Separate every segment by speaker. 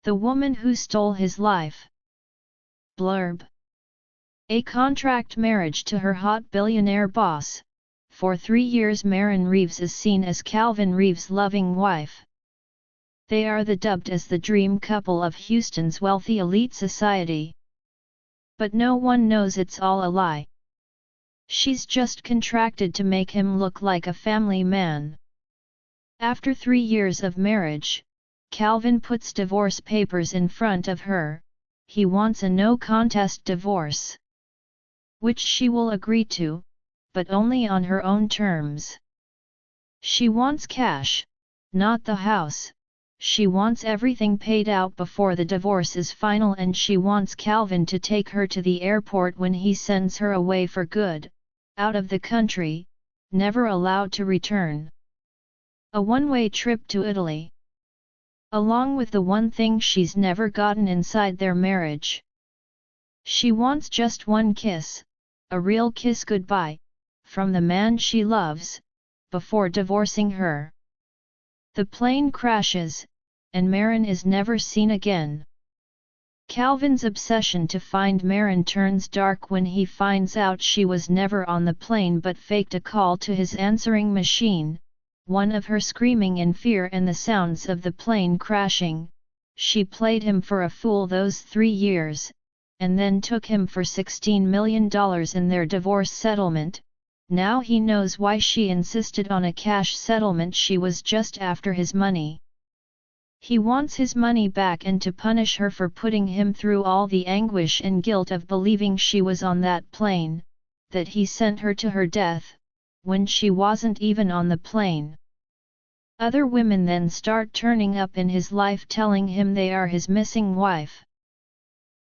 Speaker 1: The woman who stole his life. Blurb. A contract marriage to her hot billionaire boss. For 3 years Maren Reeves is seen as Calvin Reeves' loving wife. They are dubbed as the dream couple of Houston's wealthy elite society. But no one knows it's all a lie. She's just contracted to make him look like a family man. After 3 years of marriage, Calvin puts divorce papers in front of her. He wants a no-contest divorce, which she will agree to, but only on her own terms. She wants cash, not the house. She wants everything paid out before the divorce is final, and she wants Calvin to take her to the airport when he sends her away for good, out of the country, never allowed to return. A one-way trip to Italy. Along with the one thing she's never gotten inside their marriage. She wants just one kiss, a real kiss goodbye, from the man she loves, before divorcing her. The plane crashes, and Maren is never seen again. Calvin's obsession to find Maren turns dark when he finds out she was never on the plane but faked a call to his answering machine, one of her screaming in fear and the sounds of the plane crashing. She played him for a fool those 3 years, and then took him for $16 million in their divorce settlement. Now he knows why she insisted on a cash settlement. She was just after his money. He wants his money back and to punish her for putting him through all the anguish and guilt of believing she was on that plane, that he sent her to her death, when she wasn't even on the plane. Other women then start turning up in his life telling him they are his missing wife.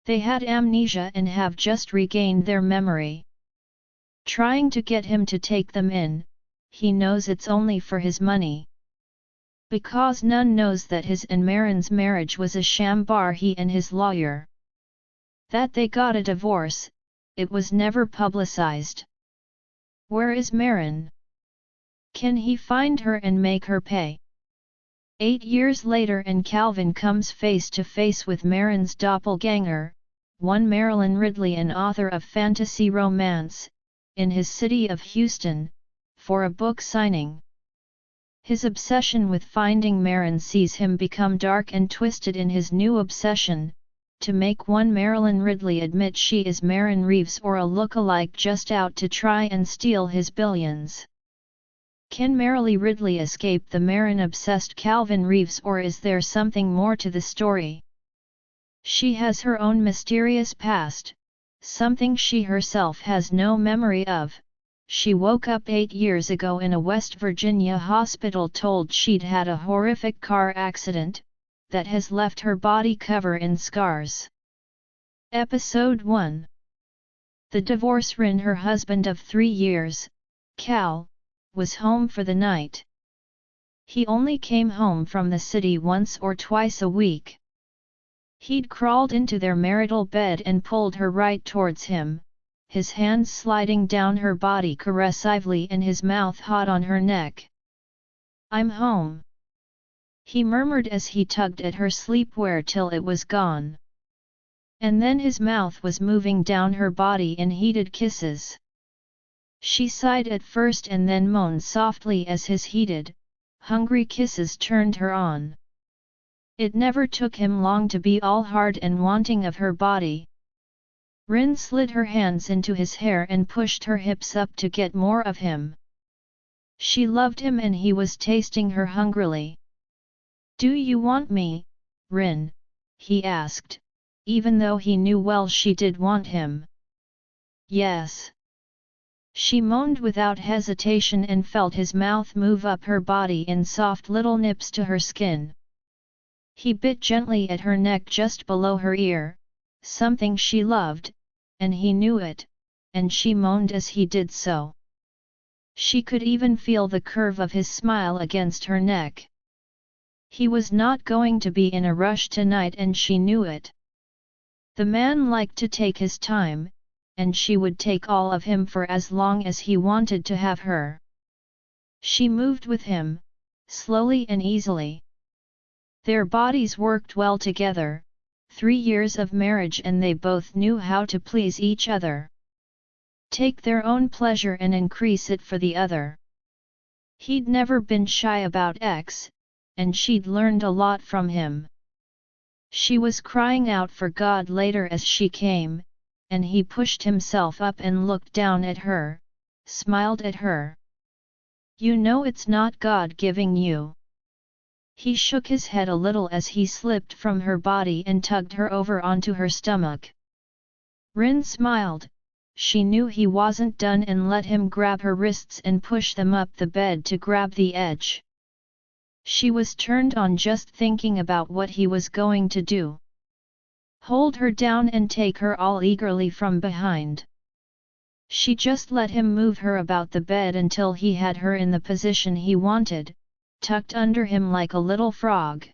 Speaker 1: They had amnesia and have just regained their memory. Trying to get him to take them in, he knows it's only for his money. Because none knows that his and Maren's marriage was a sham bar he and his lawyer. That they got a divorce, it was never publicized. Where is Maren? Can he find her and make her pay? 8 years later and Calvin comes face to face with Maren's doppelganger, one Marilyn Ridley, an author of fantasy romance, in his city of Houston, for a book signing. His obsession with finding Maren sees him become dark and twisted in his new obsession, to make one Marilyn Ridley admit she is Maren Reeves or a look-alike just out to try and steal his billions. Can Marilyn Ridley escape the Maren-obsessed Calvin Reeves, or is there something more to the story? She has her own mysterious past, something she herself has no memory of. She woke up 8 years ago in a West Virginia hospital told she'd had a horrific car accident, that has left her body covered in scars. Episode 1. The divorce. Rin, her husband of 3 years, Cal, was home for the night. He only came home from the city once or twice a week. He'd crawled into their marital bed and pulled her right towards him, his hands sliding down her body caressively and his mouth hot on her neck. "I'm home," he murmured as he tugged at her sleepwear till it was gone. And then his mouth was moving down her body in heated kisses. She sighed at first and then moaned softly as his heated, hungry kisses turned her on. It never took him long to be all hard and wanting of her body. Rin slid her hands into his hair and pushed her hips up to get more of him. She loved him and he was tasting her hungrily. "Do you want me, Rin?" he asked, even though he knew well she did want him. "Yes." She moaned without hesitation and felt his mouth move up her body in soft little nips to her skin. He bit gently at her neck just below her ear, something she loved, and he knew it, and she moaned as he did so. She could even feel the curve of his smile against her neck. He was not going to be in a rush tonight and she knew it. The man liked to take his time, and she would take all of him for as long as he wanted to have her. She moved with him, slowly and easily. Their bodies worked well together, 3 years of marriage, and they both knew how to please each other. Take their own pleasure and increase it for the other. He'd never been shy about X, and she'd learned a lot from him. She was crying out for God later as she came, and he pushed himself up and looked down at her, smiled at her. You know it's not God giving you. He shook his head a little as he slipped from her body and tugged her over onto her stomach. Rin smiled. She knew he wasn't done and let him grab her wrists and push them up the bed to grab the edge. She was turned on just thinking about what he was going to do. Hold her down and take her all eagerly from behind. She just let him move her about the bed until he had her in the position he wanted, tucked under him like a little frog.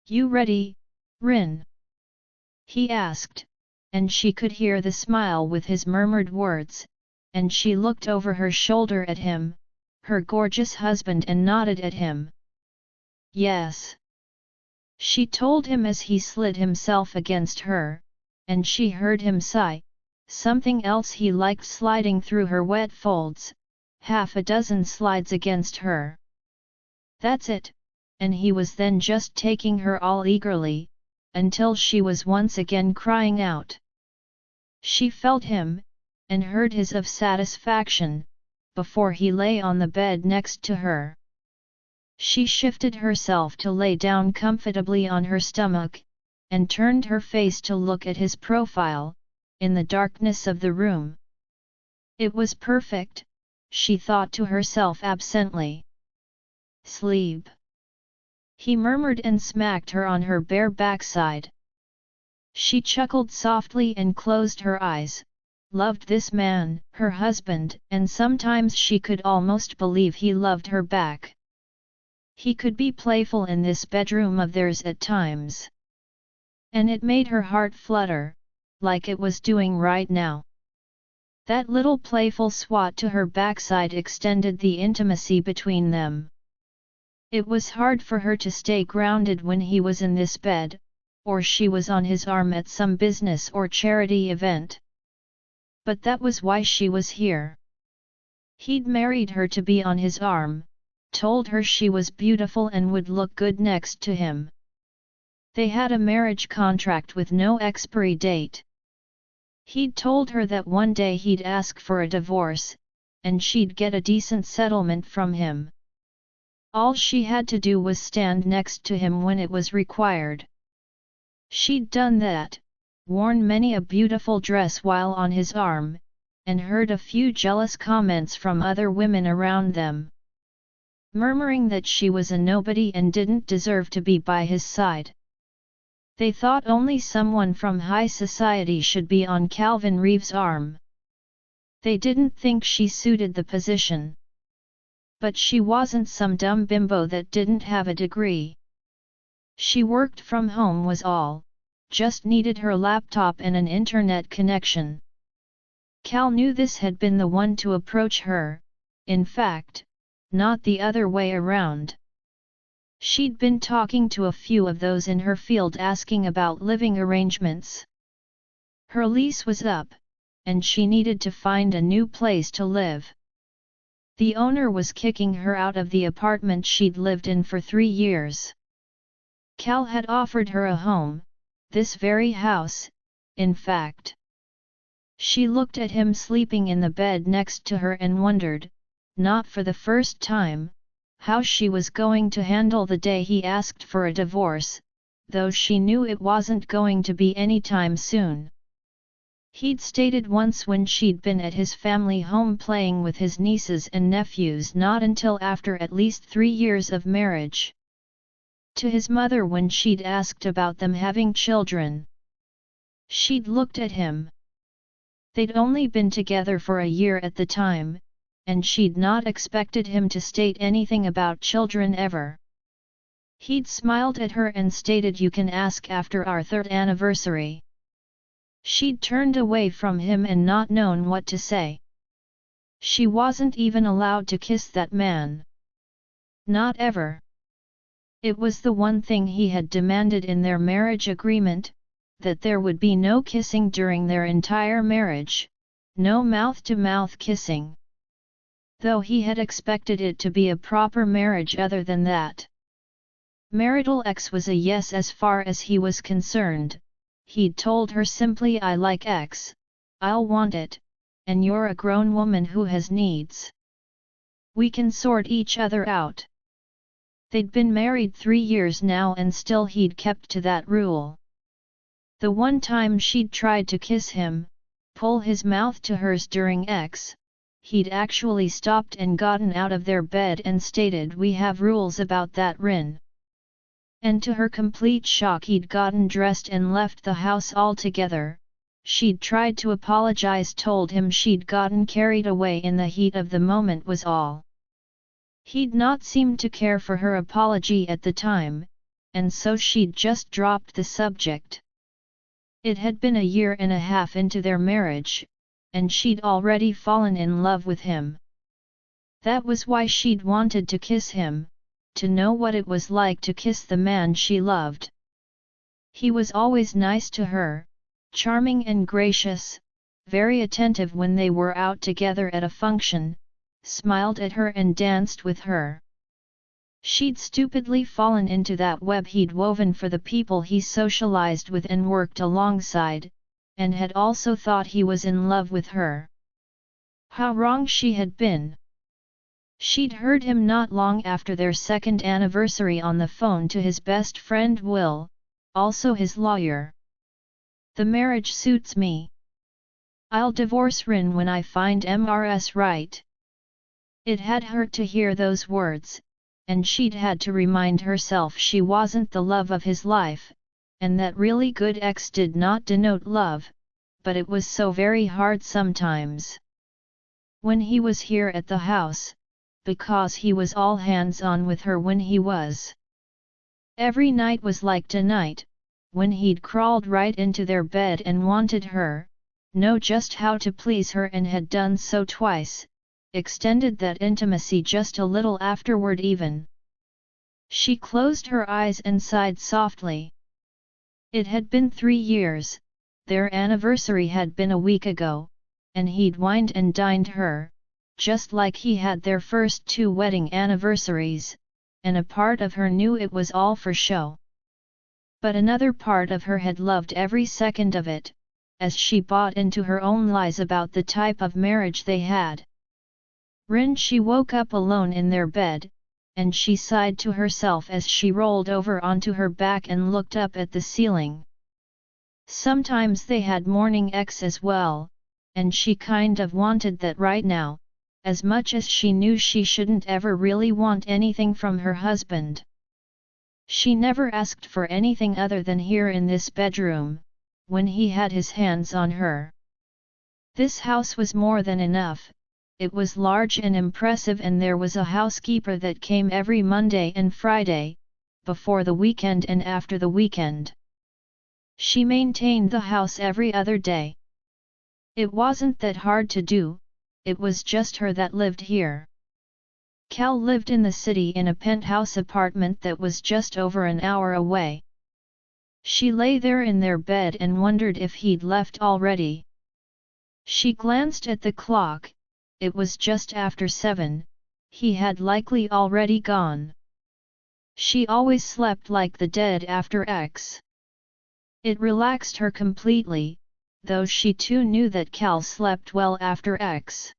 Speaker 1: You ready, Rin? He asked, and she could hear the smile with his murmured words, and she looked over her shoulder at him, her gorgeous husband, and nodded at him. Yes. She told him as he slid himself against her, and she heard him sigh, something else he liked sliding through her wet folds, 6 slides against her. That's it, and he was then just taking her all eagerly, until she was once again crying out. She felt him, and heard his of satisfaction, before he lay on the bed next to her. She shifted herself to lay down comfortably on her stomach, and turned her face to look at his profile, in the darkness of the room. It was perfect, she thought to herself absently. Sleep. He murmured and smacked her on her bare backside. She chuckled softly and closed her eyes, loved this man, her husband, and sometimes she could almost believe he loved her back. He could be playful in this bedroom of theirs at times. And it made her heart flutter, like it was doing right now. That little playful swat to her backside extended the intimacy between them. It was hard for her to stay grounded when he was in this bed, or she was on his arm at some business or charity event. But that was why she was here. He'd married her to be on his arm, told her she was beautiful and would look good next to him. They had a marriage contract with no expiry date. He'd told her that one day he'd ask for a divorce, and she'd get a decent settlement from him. All she had to do was stand next to him when it was required. She'd done that, worn many a beautiful dress while on his arm, and heard a few jealous comments from other women around them, murmuring that she was a nobody and didn't deserve to be by his side. They thought only someone from high society should be on Calvin Reeves' arm. They didn't think she suited the position. But she wasn't some dumb bimbo that didn't have a degree. She worked from home was all, just needed her laptop and an internet connection. Cal knew this had been the one to approach her, in fact, not the other way around. She'd been talking to a few of those in her field asking about living arrangements. Her lease was up, and she needed to find a new place to live. The owner was kicking her out of the apartment she'd lived in for 3 years. Cal had offered her a home, this very house, in fact. She looked at him sleeping in the bed next to her and wondered, not for the first time, how she was going to handle the day he asked for a divorce, though she knew it wasn't going to be anytime soon. He'd stated once when she'd been at his family home playing with his nieces and nephews not until after at least 3 years of marriage. To his mother when she'd asked about them having children. She'd looked at him. They'd only been together for a year at the time, and she'd not expected him to state anything about children ever. He'd smiled at her and stated you can ask after our 3rd anniversary. She'd turned away from him and not known what to say. She wasn't even allowed to kiss that man. Not ever. It was the one thing he had demanded in their marriage agreement, that there would be no kissing during their entire marriage, no mouth-to-mouth kissing. Though he had expected it to be a proper marriage other than that. Marital X was a yes as far as he was concerned. He'd told her simply, I like X, I'll want it, and you're a grown woman who has needs. We can sort each other out. They'd been married 3 years now and still he'd kept to that rule. The one time she'd tried to kiss him, pull his mouth to hers during X, he'd actually stopped and gotten out of their bed and stated, we have rules about that, Rin. And to her complete shock he'd gotten dressed and left the house altogether. She'd tried to apologize, told him she'd gotten carried away in the heat of the moment was all. He'd not seemed to care for her apology at the time, and so she'd just dropped the subject. It had been 1.5 years into their marriage, and she'd already fallen in love with him. That was why she'd wanted to kiss him, to know what it was like to kiss the man she loved. He was always nice to her, charming and gracious, very attentive when they were out together at a function, smiled at her and danced with her. She'd stupidly fallen into that web he'd woven for the people he socialized with and worked alongside, and had also thought he was in love with her. How wrong she had been! She'd heard him not long after their 2nd anniversary on the phone to his best friend Will, also his lawyer. The marriage suits me. I'll divorce Rin when I find MRS right. It had hurt to hear those words, and she'd had to remind herself she wasn't the love of his life, and that really good X did not denote love, but it was so very hard sometimes. When he was here at the house, because he was all hands-on with her when he was. Every night was like tonight, when he'd crawled right into their bed and wanted her, know just how to please her and had done so twice, extended that intimacy just a little afterward even. She closed her eyes and sighed softly. It had been 3 years, their anniversary had been a week ago, and he'd wined and dined her, just like he had their first 2 wedding anniversaries, and a part of her knew it was all for show. But another part of her had loved every second of it, as she bought into her own lies about the type of marriage they had. Rin, she woke up alone in their bed, and she sighed to herself as she rolled over onto her back and looked up at the ceiling. Sometimes they had morning X as well, and she kind of wanted that right now, as much as she knew she shouldn't ever really want anything from her husband. She never asked for anything other than here in this bedroom, when he had his hands on her. This house was more than enough. It was large and impressive, and there was a housekeeper that came every Monday and Friday, before the weekend and after the weekend. She maintained the house every other day. It wasn't that hard to do, it was just her that lived here. Cal lived in the city in a penthouse apartment that was just over an hour away. She lay there in their bed and wondered if he'd left already. She glanced at the clock. It was just after 7, he had likely already gone. She always slept like the dead after X. It relaxed her completely, though she too knew that Cal slept well after X.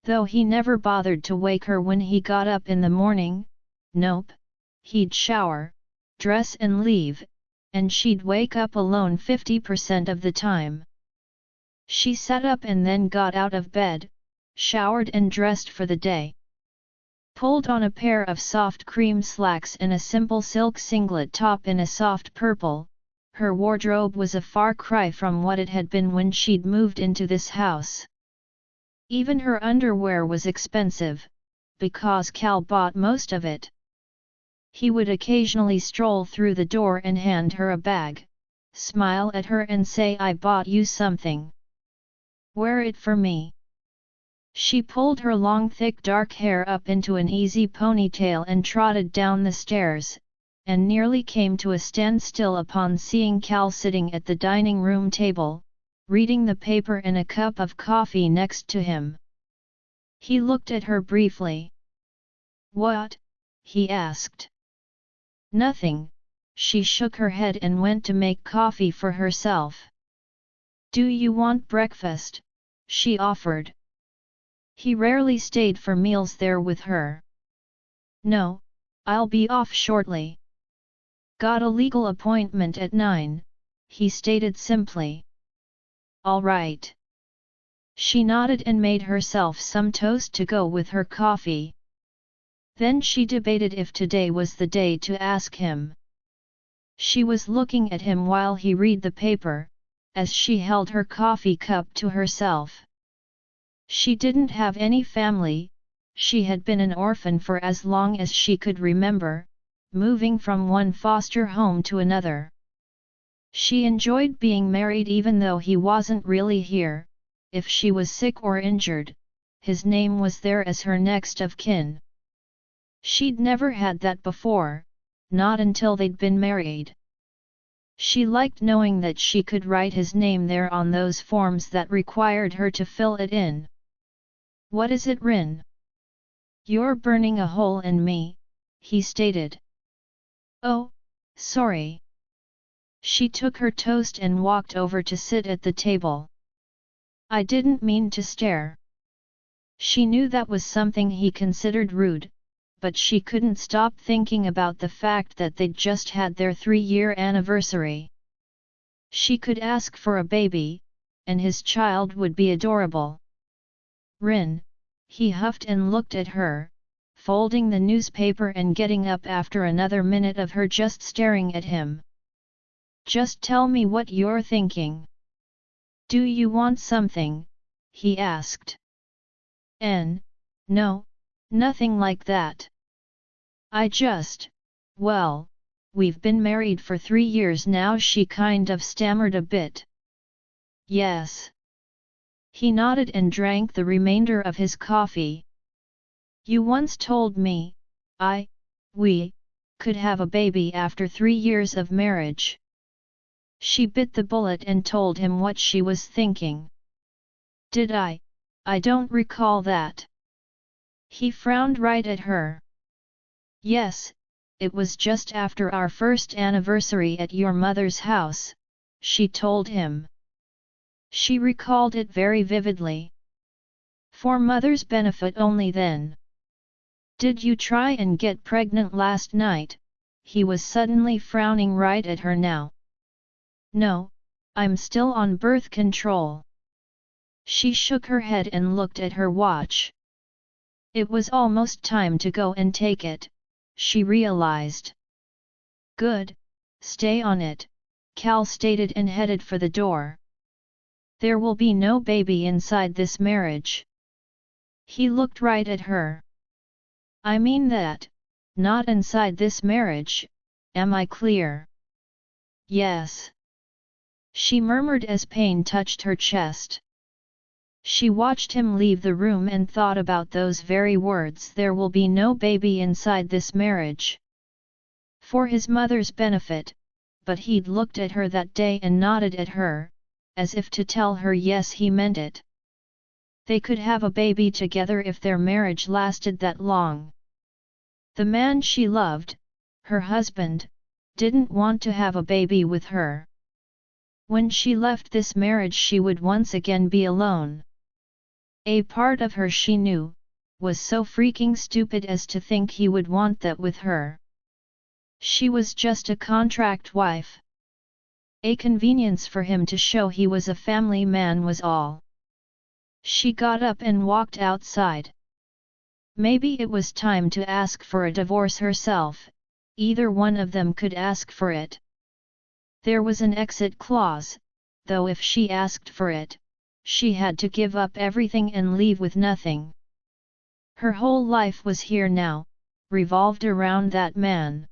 Speaker 1: Though he never bothered to wake her when he got up in the morning, nope, he'd shower, dress and leave, and she'd wake up alone 50% of the time. She sat up and then got out of bed, showered and dressed for the day. Pulled on a pair of soft cream slacks and a simple silk singlet top in a soft purple, her wardrobe was a far cry from what it had been when she'd moved into this house. Even her underwear was expensive, because Cal bought most of it. He would occasionally stroll through the door and hand her a bag, smile at her and say, "I bought you something. Wear it for me." She pulled her long thick dark hair up into an easy ponytail and trotted down the stairs, and nearly came to a standstill upon seeing Cal sitting at the dining room table, reading the paper and a cup of coffee next to him. He looked at her briefly. "What?" he asked. "Nothing," she shook her head and went to make coffee for herself. "Do you want breakfast?" she offered. He rarely stayed for meals there with her. "No, I'll be off shortly. Got a legal appointment at 9, he stated simply. "All right." She nodded and made herself some toast to go with her coffee. Then she debated if today was the day to ask him. She was looking at him while he read the paper, as she held her coffee cup to herself. She didn't have any family, she had been an orphan for as long as she could remember, moving from one foster home to another. She enjoyed being married even though he wasn't really here. If she was sick or injured, his name was there as her next of kin. She'd never had that before, not until they'd been married. She liked knowing that she could write his name there on those forms that required her to fill it in. "What is it, Rin?" "You're burning a hole in me," he stated. "Oh, sorry." She took her toast and walked over to sit at the table. "I didn't mean to stare." She knew that was something he considered rude, but she couldn't stop thinking about the fact that they'd just had their 3-year anniversary. She could ask for a baby, and his child would be adorable. "Rin," he huffed and looked at her, folding the newspaper and getting up after another minute of her just staring at him. "Just tell me what you're thinking." "Do you want something?" he asked. No, nothing like that. Well, we've been married for 3 years now," she kind of stammered a bit. "Yes." He nodded and drank the remainder of his coffee. "You once told me, we, could have a baby after 3 years of marriage." She bit the bullet and told him what she was thinking. "Did I? I don't recall that." He frowned right at her. "Yes, it was just after our first anniversary at your mother's house," she told him. She recalled it very vividly. "For mother's benefit only then." "Did you try and get pregnant last night?" He was suddenly frowning right at her now. "No, I'm still on birth control." She shook her head and looked at her watch. It was almost time to go and take it, she realized. "Good, stay on it," Cal stated and headed for the door. "There will be no baby inside this marriage." He looked right at her. "I mean that, not inside this marriage, am I clear?" "Yes," she murmured as pain touched her chest. She watched him leave the room and thought about those very words, "There will be no baby inside this marriage." For his mother's benefit, but he'd looked at her that day and nodded at her, as if to tell her yes, he meant it. They could have a baby together if their marriage lasted that long. The man she loved, her husband, didn't want to have a baby with her. When she left this marriage she would once again be alone. A part of her, she knew, was so freaking stupid as to think he would want that with her. She was just a contract wife. A convenience for him to show he was a family man was all. She got up and walked outside. Maybe it was time to ask for a divorce herself, either one of them could ask for it. There was an exit clause, though if she asked for it, she had to give up everything and leave with nothing. Her whole life was here now, revolved around that man.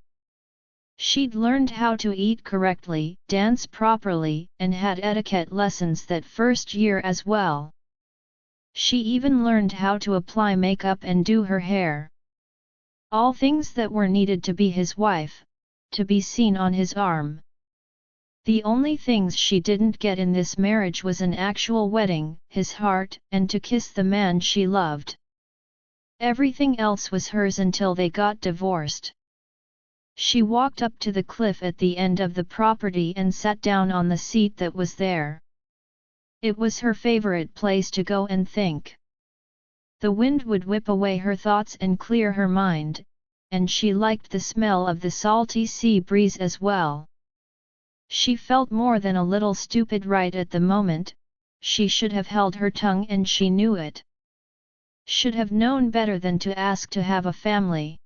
Speaker 1: She'd learned how to eat correctly, dance properly, and had etiquette lessons that first year as well. She even learned how to apply makeup and do her hair. All things that were needed to be his wife, to be seen on his arm. The only things she didn't get in this marriage was an actual wedding, his heart, and to kiss the man she loved. Everything else was hers until they got divorced. She walked up to the cliff at the end of the property and sat down on the seat that was there. It was her favorite place to go and think. The wind would whip away her thoughts and clear her mind, and she liked the smell of the salty sea breeze as well. She felt more than a little stupid right at the moment. She should have held her tongue and she knew it. Should have known better than to ask to have a family.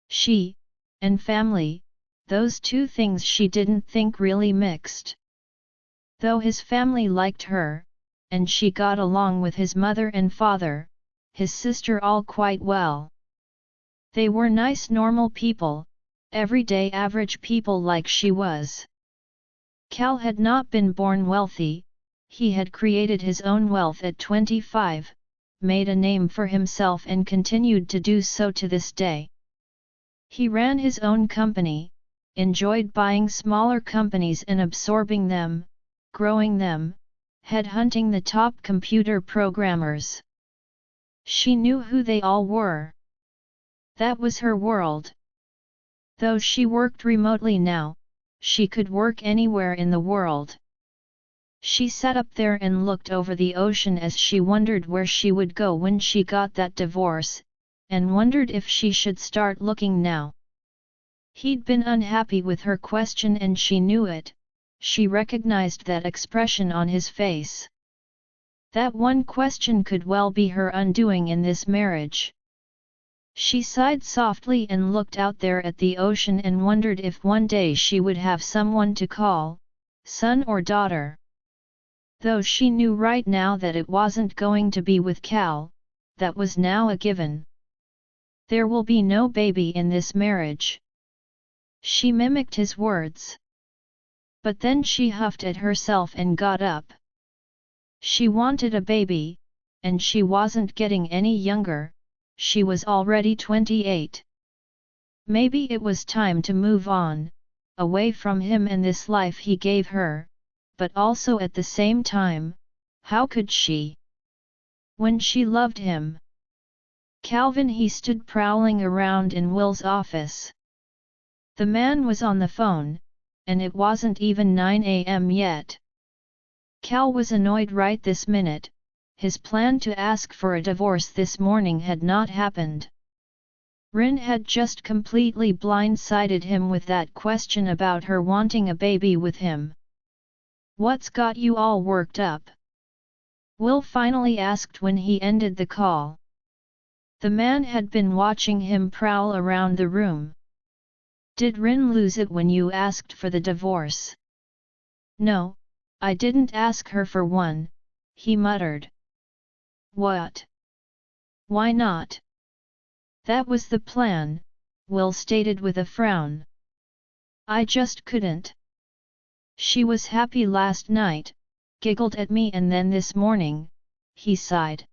Speaker 1: She, and family, those two things she didn't think really mixed. Though his family liked her, and she got along with his mother and father, his sister all quite well. They were nice normal people, everyday average people like she was. Cal had not been born wealthy, he had created his own wealth at 25, made a name for himself and continued to do so to this day. He ran his own company, enjoyed buying smaller companies and absorbing them, growing them, headhunting the top computer programmers. She knew who they all were. That was her world. Though she worked remotely now, she could work anywhere in the world. She sat up there and looked over the ocean as she wondered where she would go when she got that divorce, and wondered if she should start looking now. He'd been unhappy with her question and she knew it, she recognized that expression on his face. That one question could well be her undoing in this marriage. She sighed softly and looked out there at the ocean and wondered if one day she would have someone to call, son or daughter. Though she knew right now that it wasn't going to be with Cal, that was now a given. There will be no baby in this marriage. She mimicked his words. But then she huffed at herself and got up. She wanted a baby, and she wasn't getting any younger, she was already 28. Maybe it was time to move on, away from him and this life he gave her, but also at the same time, how could she? When she loved him. Calvin, he stood prowling around in Will's office. The man was on the phone, and it wasn't even 9 a.m. yet. Cal was annoyed right this minute, his plan to ask for a divorce this morning had not happened. Rin had just completely blindsided him with that question about her wanting a baby with him. What's got you all worked up? Will finally asked when he ended the call. The man had been watching him prowl around the room. Did Rin lose it when you asked for the divorce? No, I didn't ask her for one, he muttered. What? Why not? That was the plan, Will stated with a frown. I just couldn't. She was happy last night, giggled at me, and then this morning, he sighed.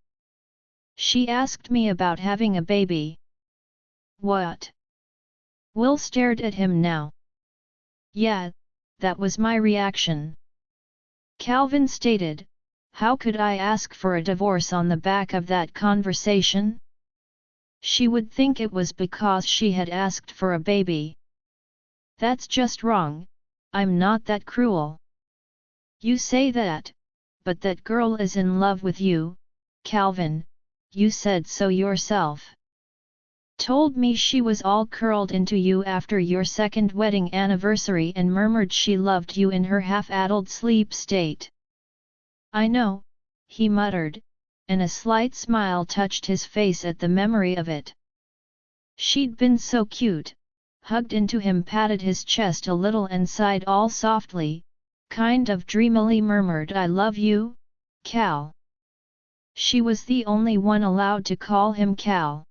Speaker 1: She asked me about having a baby. What? Will stared at him now. Yeah, that was my reaction. Calvin stated, how could I ask for a divorce on the back of that conversation? She would think it was because she had asked for a baby. That's just wrong, I'm not that cruel. You say that, but that girl is in love with you, Calvin, you said so yourself. Told me she was all curled into you after your second wedding anniversary and murmured she loved you in her half-addled sleep state. I know, he muttered, and a slight smile touched his face at the memory of it. She'd been so cute, hugged into him, patted his chest a little and sighed all softly, kind of dreamily murmured, I love you, Cal. She was the only one allowed to call him Cal.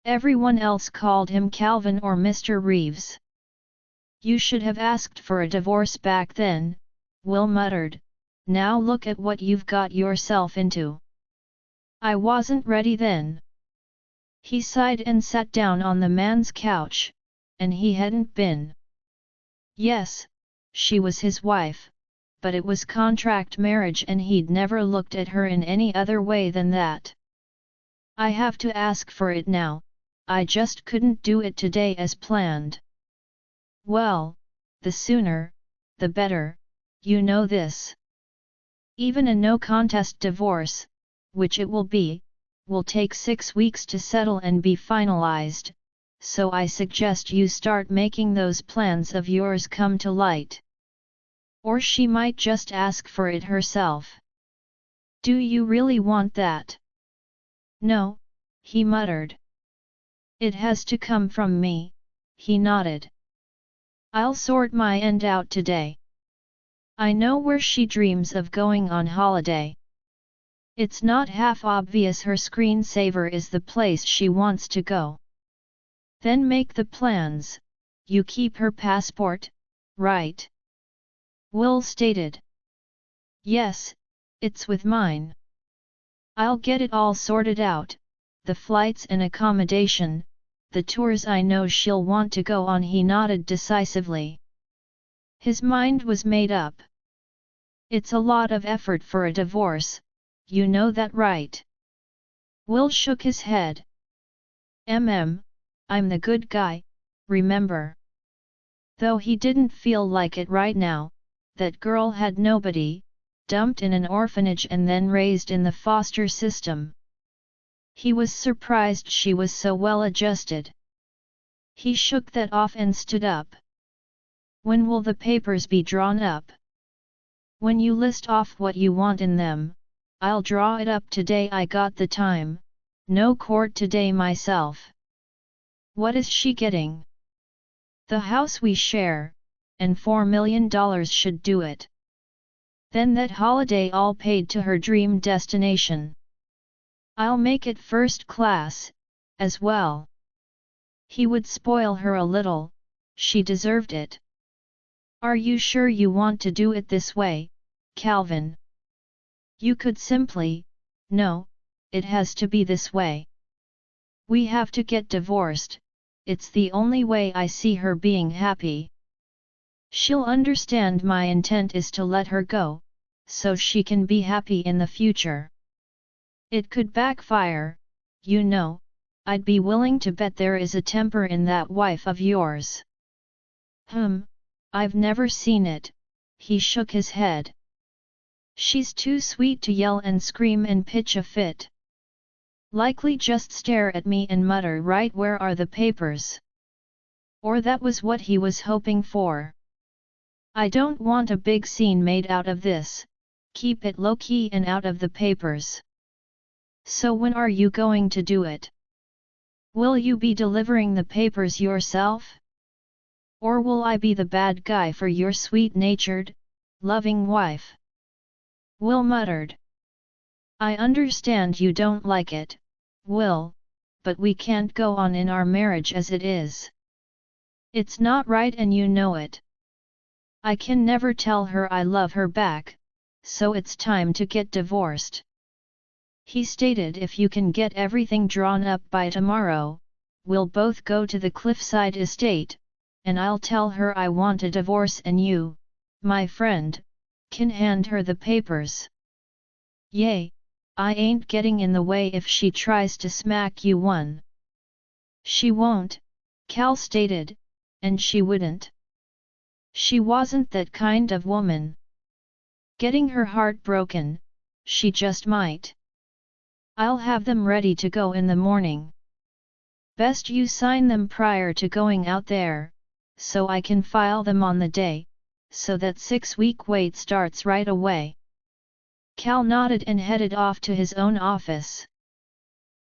Speaker 1: Everyone else called him Calvin or Mr. Reeves. You should have asked for a divorce back then, Will muttered, now look at what you've got yourself into. I wasn't ready then. He sighed and sat down on the man's couch, and he hadn't been. Yes, she was his wife, but it was contract marriage and he'd never looked at her in any other way than that. I have to ask for it now, I just couldn't do it today as planned. Well, the sooner, the better, you know this. Even a no-contest divorce, which it will take 6 weeks to settle and be finalized, so I suggest you start making those plans of yours come to light. Or she might just ask for it herself. Do you really want that? No, he muttered. It has to come from me, he nodded. I'll sort my end out today. I know where she dreams of going on holiday. It's not half obvious her screensaver is the place she wants to go. Then make the plans, you keep her passport, right? Will stated. Yes, it's with mine. I'll get it all sorted out, the flights and accommodation, the tours I know she'll want to go on. He nodded decisively. His mind was made up. It's a lot of effort for a divorce, you know that right? Will shook his head. I'm the good guy, remember? Though he didn't feel like it right now, that girl had nobody, dumped in an orphanage and then raised in the foster system. He was surprised she was so well adjusted. He shook that off and stood up. When will the papers be drawn up? When you list off what you want in them, I'll draw it up today. I got the time, no court today myself. What is she getting? The house we share, and $4 million should do it. Then that holiday all paid to her dream destination. I'll make it first class, as well. He would spoil her a little, she deserved it. Are you sure you want to do it this way, Calvin? You could simply, no, it has to be this way. We have to get divorced, it's the only way I see her being happy. She'll understand my intent is to let her go, so she can be happy in the future. It could backfire, you know, I'd be willing to bet there is a temper in that wife of yours. I've never seen it, he shook his head. She's too sweet to yell and scream and pitch a fit. Likely just stare at me and mutter, right, where are the papers? Or that was what he was hoping for. I don't want a big scene made out of this, keep it low-key and out of the papers. So when are you going to do it? Will you be delivering the papers yourself? Or will I be the bad guy for your sweet-natured, loving wife? Will muttered. I understand you don't like it, Will, but we can't go on in our marriage as it is. It's not right and you know it. I can never tell her I love her back, so it's time to get divorced. He stated, if you can get everything drawn up by tomorrow, we'll both go to the Cliffside estate, and I'll tell her I want a divorce and you, my friend, can hand her the papers. Yay, I ain't getting in the way if she tries to smack you one. She won't, Cal stated, and she wouldn't. She wasn't that kind of woman. Getting her heart broken, she just might. I'll have them ready to go in the morning. Best you sign them prior to going out there, so I can file them on the day, so that 6-week wait starts right away. Cal nodded and headed off to his own office.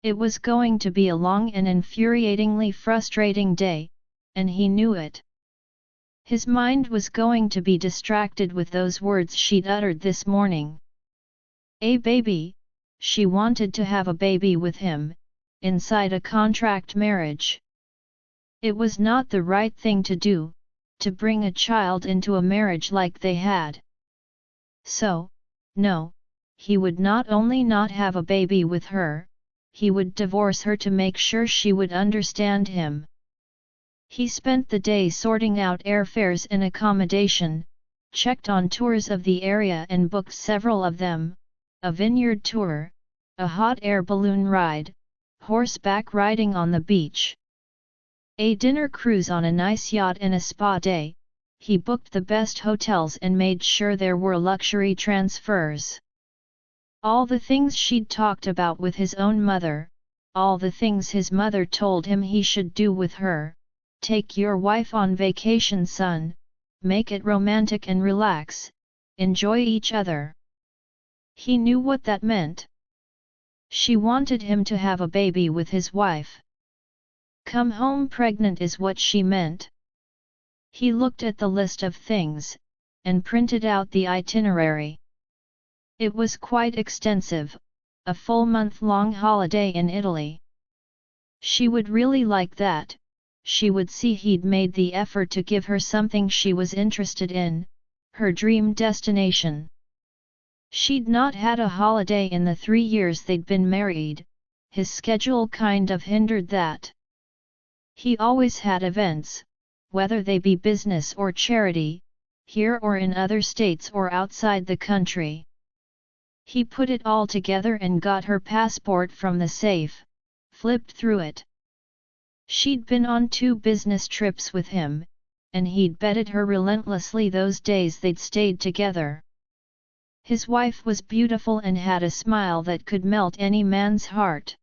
Speaker 1: It was going to be a long and infuriatingly frustrating day, and he knew it. His mind was going to be distracted with those words she'd uttered this morning. A baby, she wanted to have a baby with him, inside a contract marriage. It was not the right thing to do, to bring a child into a marriage like they had. So, no, he would not only not have a baby with her, he would divorce her to make sure she would understand him. He spent the day sorting out airfares and accommodation, checked on tours of the area and booked several of them, a vineyard tour, a hot air balloon ride, horseback riding on the beach, a dinner cruise on a nice yacht and a spa day. He booked the best hotels and made sure there were luxury transfers. All the things she'd talked about with his own mother, all the things his mother told him he should do with her. Take your wife on vacation, son, make it romantic and relax, enjoy each other. He knew what that meant. She wanted him to have a baby with his wife. Come home pregnant is what she meant. He looked at the list of things, and printed out the itinerary. It was quite extensive, a full month-long holiday in Italy. She would really like that. She would see he'd made the effort to give her something she was interested in, her dream destination. She'd not had a holiday in the 3 years they'd been married, his schedule kind of hindered that. He always had events, whether they be business or charity, here or in other states or outside the country. He put it all together and got her passport from the safe, flipped through it. She'd been on 2 business trips with him, and he'd betted her relentlessly those days they'd stayed together. His wife was beautiful and had a smile that could melt any man's heart.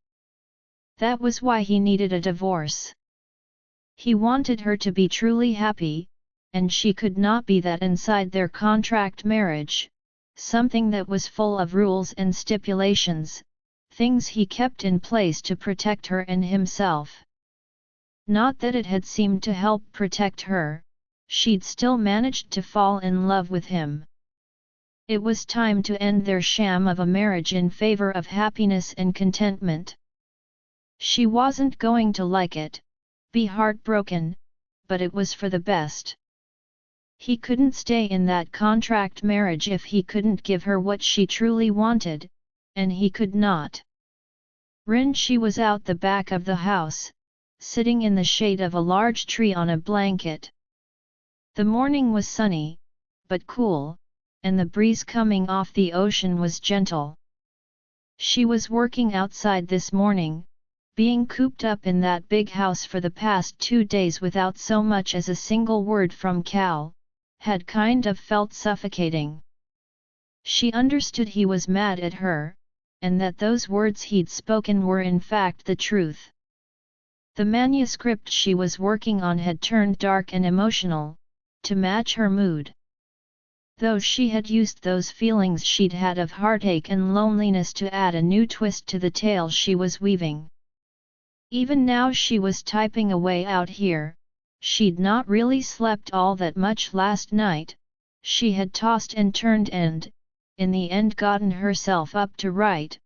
Speaker 1: That was why he needed a divorce. He wanted her to be truly happy, and she could not be that inside their contract marriage, something that was full of rules and stipulations, things he kept in place to protect her and himself. Not that it had seemed to help protect her, she'd still managed to fall in love with him. It was time to end their sham of a marriage in favor of happiness and contentment. She wasn't going to like it, be heartbroken, but it was for the best. He couldn't stay in that contract marriage if he couldn't give her what she truly wanted, and he could not. She was out the back of the house, sitting in the shade of a large tree on a blanket. The morning was sunny, but cool, and the breeze coming off the ocean was gentle. She was working outside this morning, being cooped up in that big house for the past 2 days without so much as a single word from Cal, had kind of felt suffocating. She understood he was mad at her, and that those words he'd spoken were in fact the truth. The manuscript she was working on had turned dark and emotional, to match her mood. Though she had used those feelings she'd had of heartache and loneliness to add a new twist to the tale she was weaving. Even now she was typing away out here. She'd not really slept all that much last night, she had tossed and turned and, in the end gotten herself up to write,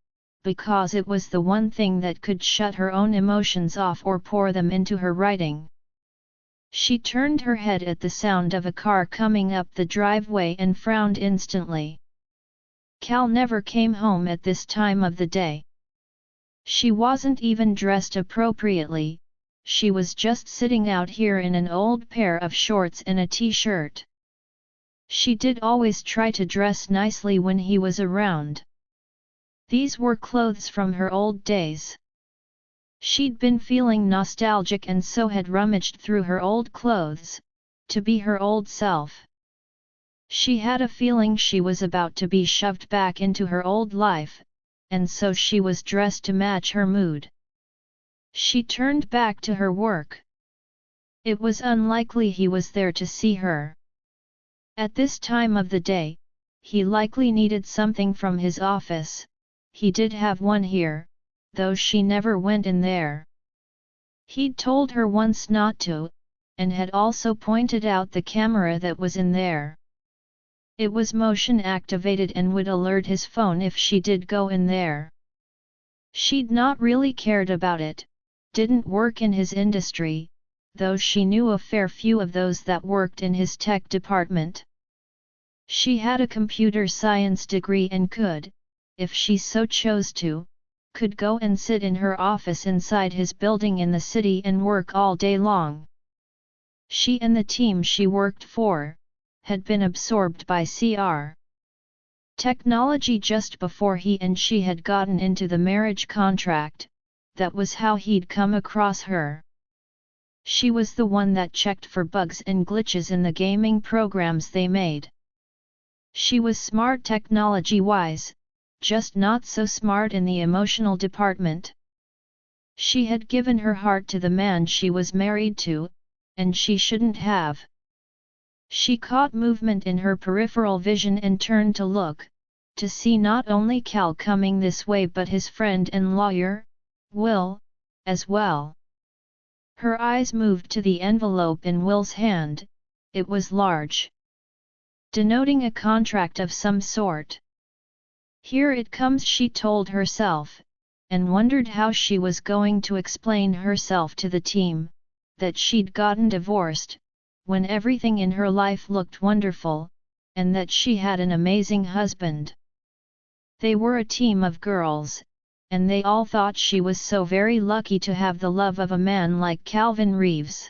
Speaker 1: because it was the one thing that could shut her own emotions off or pour them into her writing. She turned her head at the sound of a car coming up the driveway and frowned instantly. Cal never came home at this time of the day. She wasn't even dressed appropriately. She was just sitting out here in an old pair of shorts and a t-shirt. She did always try to dress nicely when he was around. These were clothes from her old days. She'd been feeling nostalgic and so had rummaged through her old clothes, to be her old self. She had a feeling she was about to be shoved back into her old life, and so she was dressed to match her mood. She turned back to her work. It was unlikely he was there to see her. At this time of the day, he likely needed something from his office. He did have one here, though she never went in there. He'd told her once not to, and had also pointed out the camera that was in there. It was motion activated and would alert his phone if she did go in there. She'd not really cared about it, didn't work in his industry, though she knew a fair few of those that worked in his tech department. She had a computer science degree and could, if she so chose to, could go and sit in her office inside his building in the city and work all day long. She and the team she worked for had been absorbed by technology just before he and she had gotten into the marriage contract. That was how he'd come across her. She was the one that checked for bugs and glitches in the gaming programs they made. She was smart technology-wise, just not so smart in the emotional department. She had given her heart to the man she was married to, and she shouldn't have. She caught movement in her peripheral vision and turned to look, to see not only Cal coming this way but his friend and lawyer, Will, as well. Her eyes moved to the envelope in Will's hand. It was large, denoting a contract of some sort. Here it comes, she told herself, and wondered how she was going to explain herself to the team, that she'd gotten divorced, when everything in her life looked wonderful, and that she had an amazing husband. They were a team of girls, and they all thought she was so very lucky to have the love of a man like Calvin Reeves.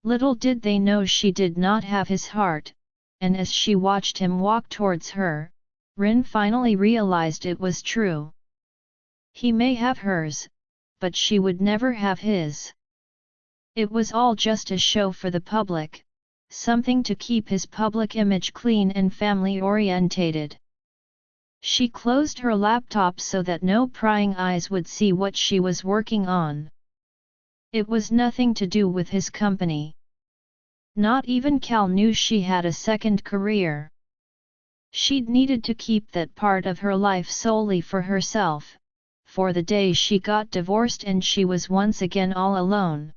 Speaker 1: Little did they know she did not have his heart, and as she watched him walk towards her, Rin finally realized it was true. He may have hers, but she would never have his. It was all just a show for the public, something to keep his public image clean and family-orientated. She closed her laptop so that no prying eyes would see what she was working on. It was nothing to do with his company. Not even Cal knew she had a second career. She'd needed to keep that part of her life solely for herself, for the day she got divorced and she was once again all alone.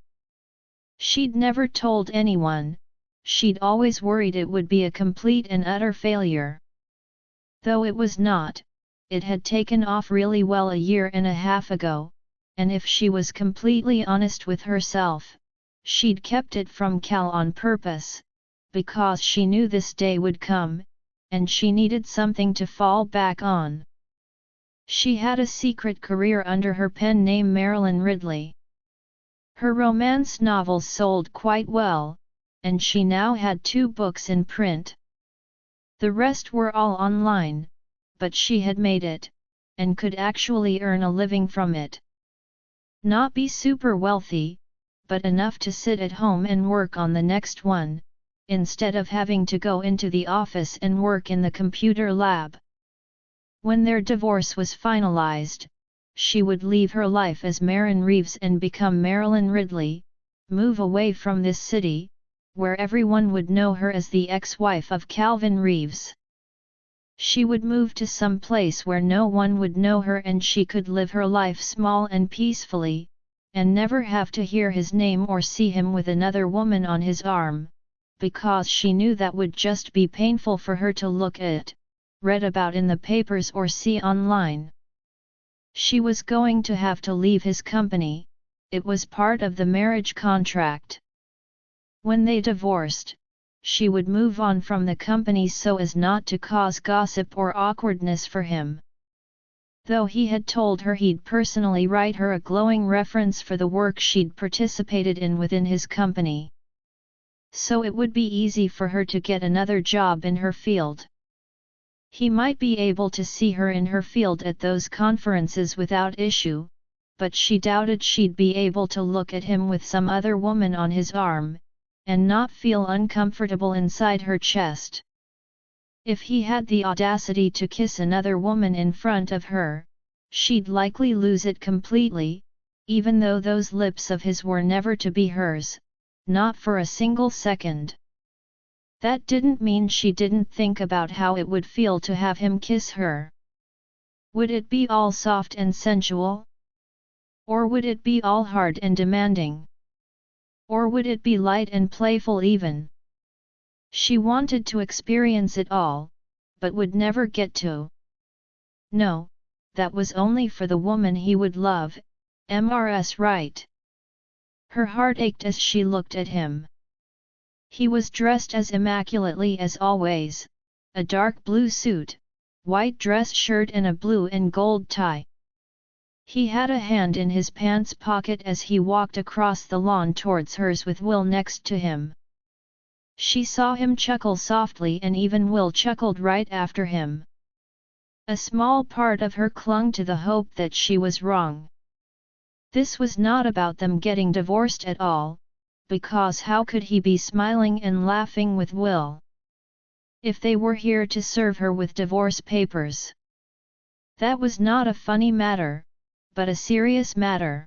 Speaker 1: She'd never told anyone, she'd always worried it would be a complete and utter failure. Though it was not, it had taken off really well a year and a half ago, and if she was completely honest with herself, she'd kept it from Cal on purpose, because she knew this day would come, and she needed something to fall back on. She had a secret career under her pen name Marilyn Ridley. Her romance novels sold quite well, and she now had 2 books in print. The rest were all online, but she had made it, and could actually earn a living from it. Not be super wealthy, but enough to sit at home and work on the next one, instead of having to go into the office and work in the computer lab. When their divorce was finalized, she would leave her life as Marin Reeves and become Marilyn Ridley, move away from this city, where everyone would know her as the ex-wife of Calvin Reeves. She would move to some place where no one would know her and she could live her life small and peacefully, and never have to hear his name or see him with another woman on his arm, because she knew that would just be painful for her to look at, read about in the papers or see online. She was going to have to leave his company, it was part of the marriage contract. When they divorced, she would move on from the company so as not to cause gossip or awkwardness for him. Though he had told her he'd personally write her a glowing reference for the work she'd participated in within his company. So it would be easy for her to get another job in her field. He might be able to see her in her field at those conferences without issue, but she doubted she'd be able to look at him with some other woman on his arm, and not feel uncomfortable inside her chest. If he had the audacity to kiss another woman in front of her, she'd likely lose it completely, even though those lips of his were never to be hers, not for a single second. That didn't mean she didn't think about how it would feel to have him kiss her. Would it be all soft and sensual? Or would it be all hard and demanding? Or would it be light and playful even? She wanted to experience it all, but would never get to. No, that was only for the woman he would love, MRS right. Her heart ached as she looked at him. He was dressed as immaculately as always, a dark blue suit, white dress shirt and a blue and gold tie. He had a hand in his pants pocket as he walked across the lawn towards hers with Will next to him. She saw him chuckle softly and even Will chuckled right after him. A small part of her clung to the hope that she was wrong. This was not about them getting divorced at all, because how could he be smiling and laughing with Will? If they were here to serve her with divorce papers. That was not a funny matter, but a serious matter.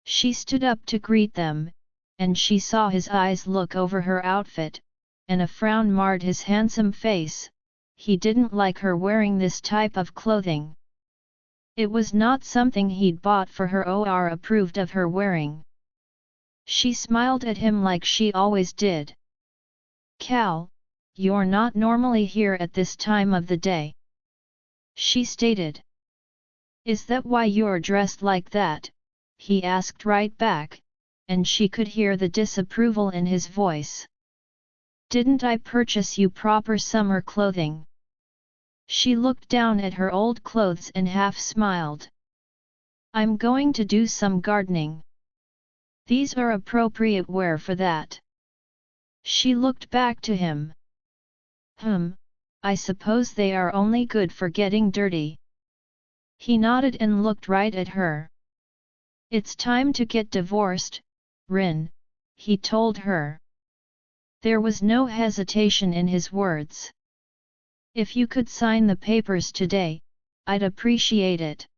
Speaker 1: She stood up to greet them, and she saw his eyes look over her outfit, and a frown marred his handsome face. He didn't like her wearing this type of clothing. It was not something he'd bought for her or approved of her wearing. She smiled at him like she always did. "Cal, you're not normally here at this time of the day," she stated. "Is that why you're dressed like that?" he asked right back, and she could hear the disapproval in his voice. "Didn't I purchase you proper summer clothing?" She looked down at her old clothes and half smiled. "I'm going to do some gardening. These are appropriate wear for that." She looked back to him. I suppose they are only good for getting dirty." He nodded and looked right at her. "It's time to get divorced, Rin," he told her. There was no hesitation in his words. "If you could sign the papers today, I'd appreciate it.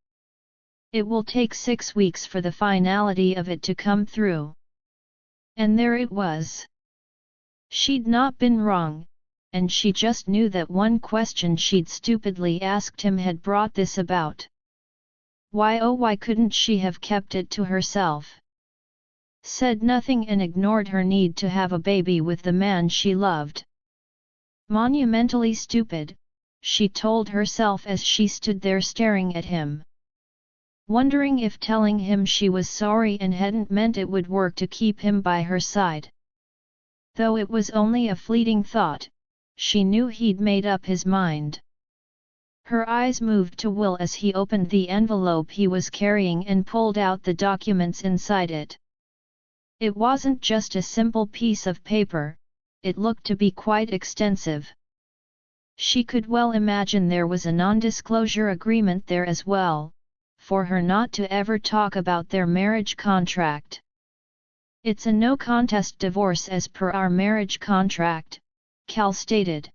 Speaker 1: It will take 6 weeks for the finality of it to come through." And there it was. She'd not been wrong, and she just knew that one question she'd stupidly asked him had brought this about. Why couldn't she have kept it to herself? Said nothing and ignored her need to have a baby with the man she loved. Monumentally stupid, she told herself as she stood there staring at him. Wondering if telling him she was sorry and hadn't meant it would work to keep him by her side. Though it was only a fleeting thought, she knew he'd made up his mind. Her eyes moved to Will as he opened the envelope he was carrying and pulled out the documents inside it. It wasn't just a simple piece of paper, it looked to be quite extensive. She could well imagine there was a non-disclosure agreement there as well, for her not to ever talk about their marriage contract. "It's a no-contest divorce as per our marriage contract," Cal stated.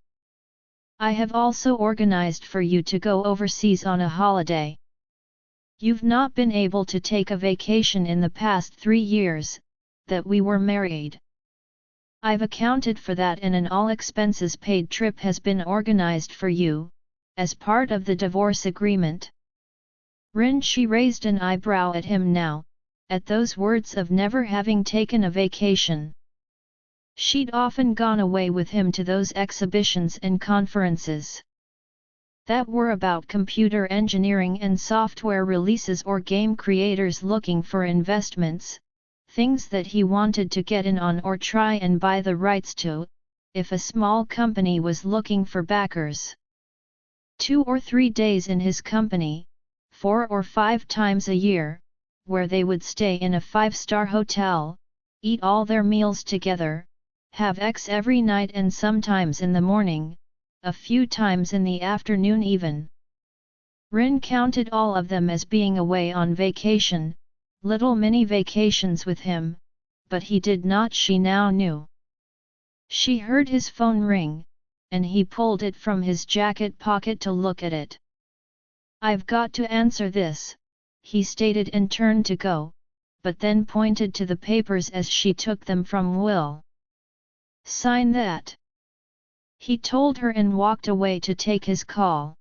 Speaker 1: "I have also organized for you to go overseas on a holiday. You've not been able to take a vacation in the past 3 years, that we were married. I've accounted for that and an all-expenses-paid trip has been organized for you, as part of the divorce agreement." She raised an eyebrow at him now, at those words of never having taken a vacation. She'd often gone away with him to those exhibitions and conferences that were about computer engineering and software releases or game creators looking for investments, things that he wanted to get in on or try and buy the rights to, if a small company was looking for backers. 2 or 3 days in his company, 4 or 5 times a year, where they would stay in a 5-star hotel, eat all their meals together, have sex every night and sometimes in the morning, a few times in the afternoon even. Rin counted all of them as being away on vacation, little mini vacations with him, but he did not, she now knew. She heard his phone ring, and he pulled it from his jacket pocket to look at it. "I've got to answer this," he stated and turned to go, but then pointed to the papers as she took them from Will. "Sign that," he told her and walked away to take his call.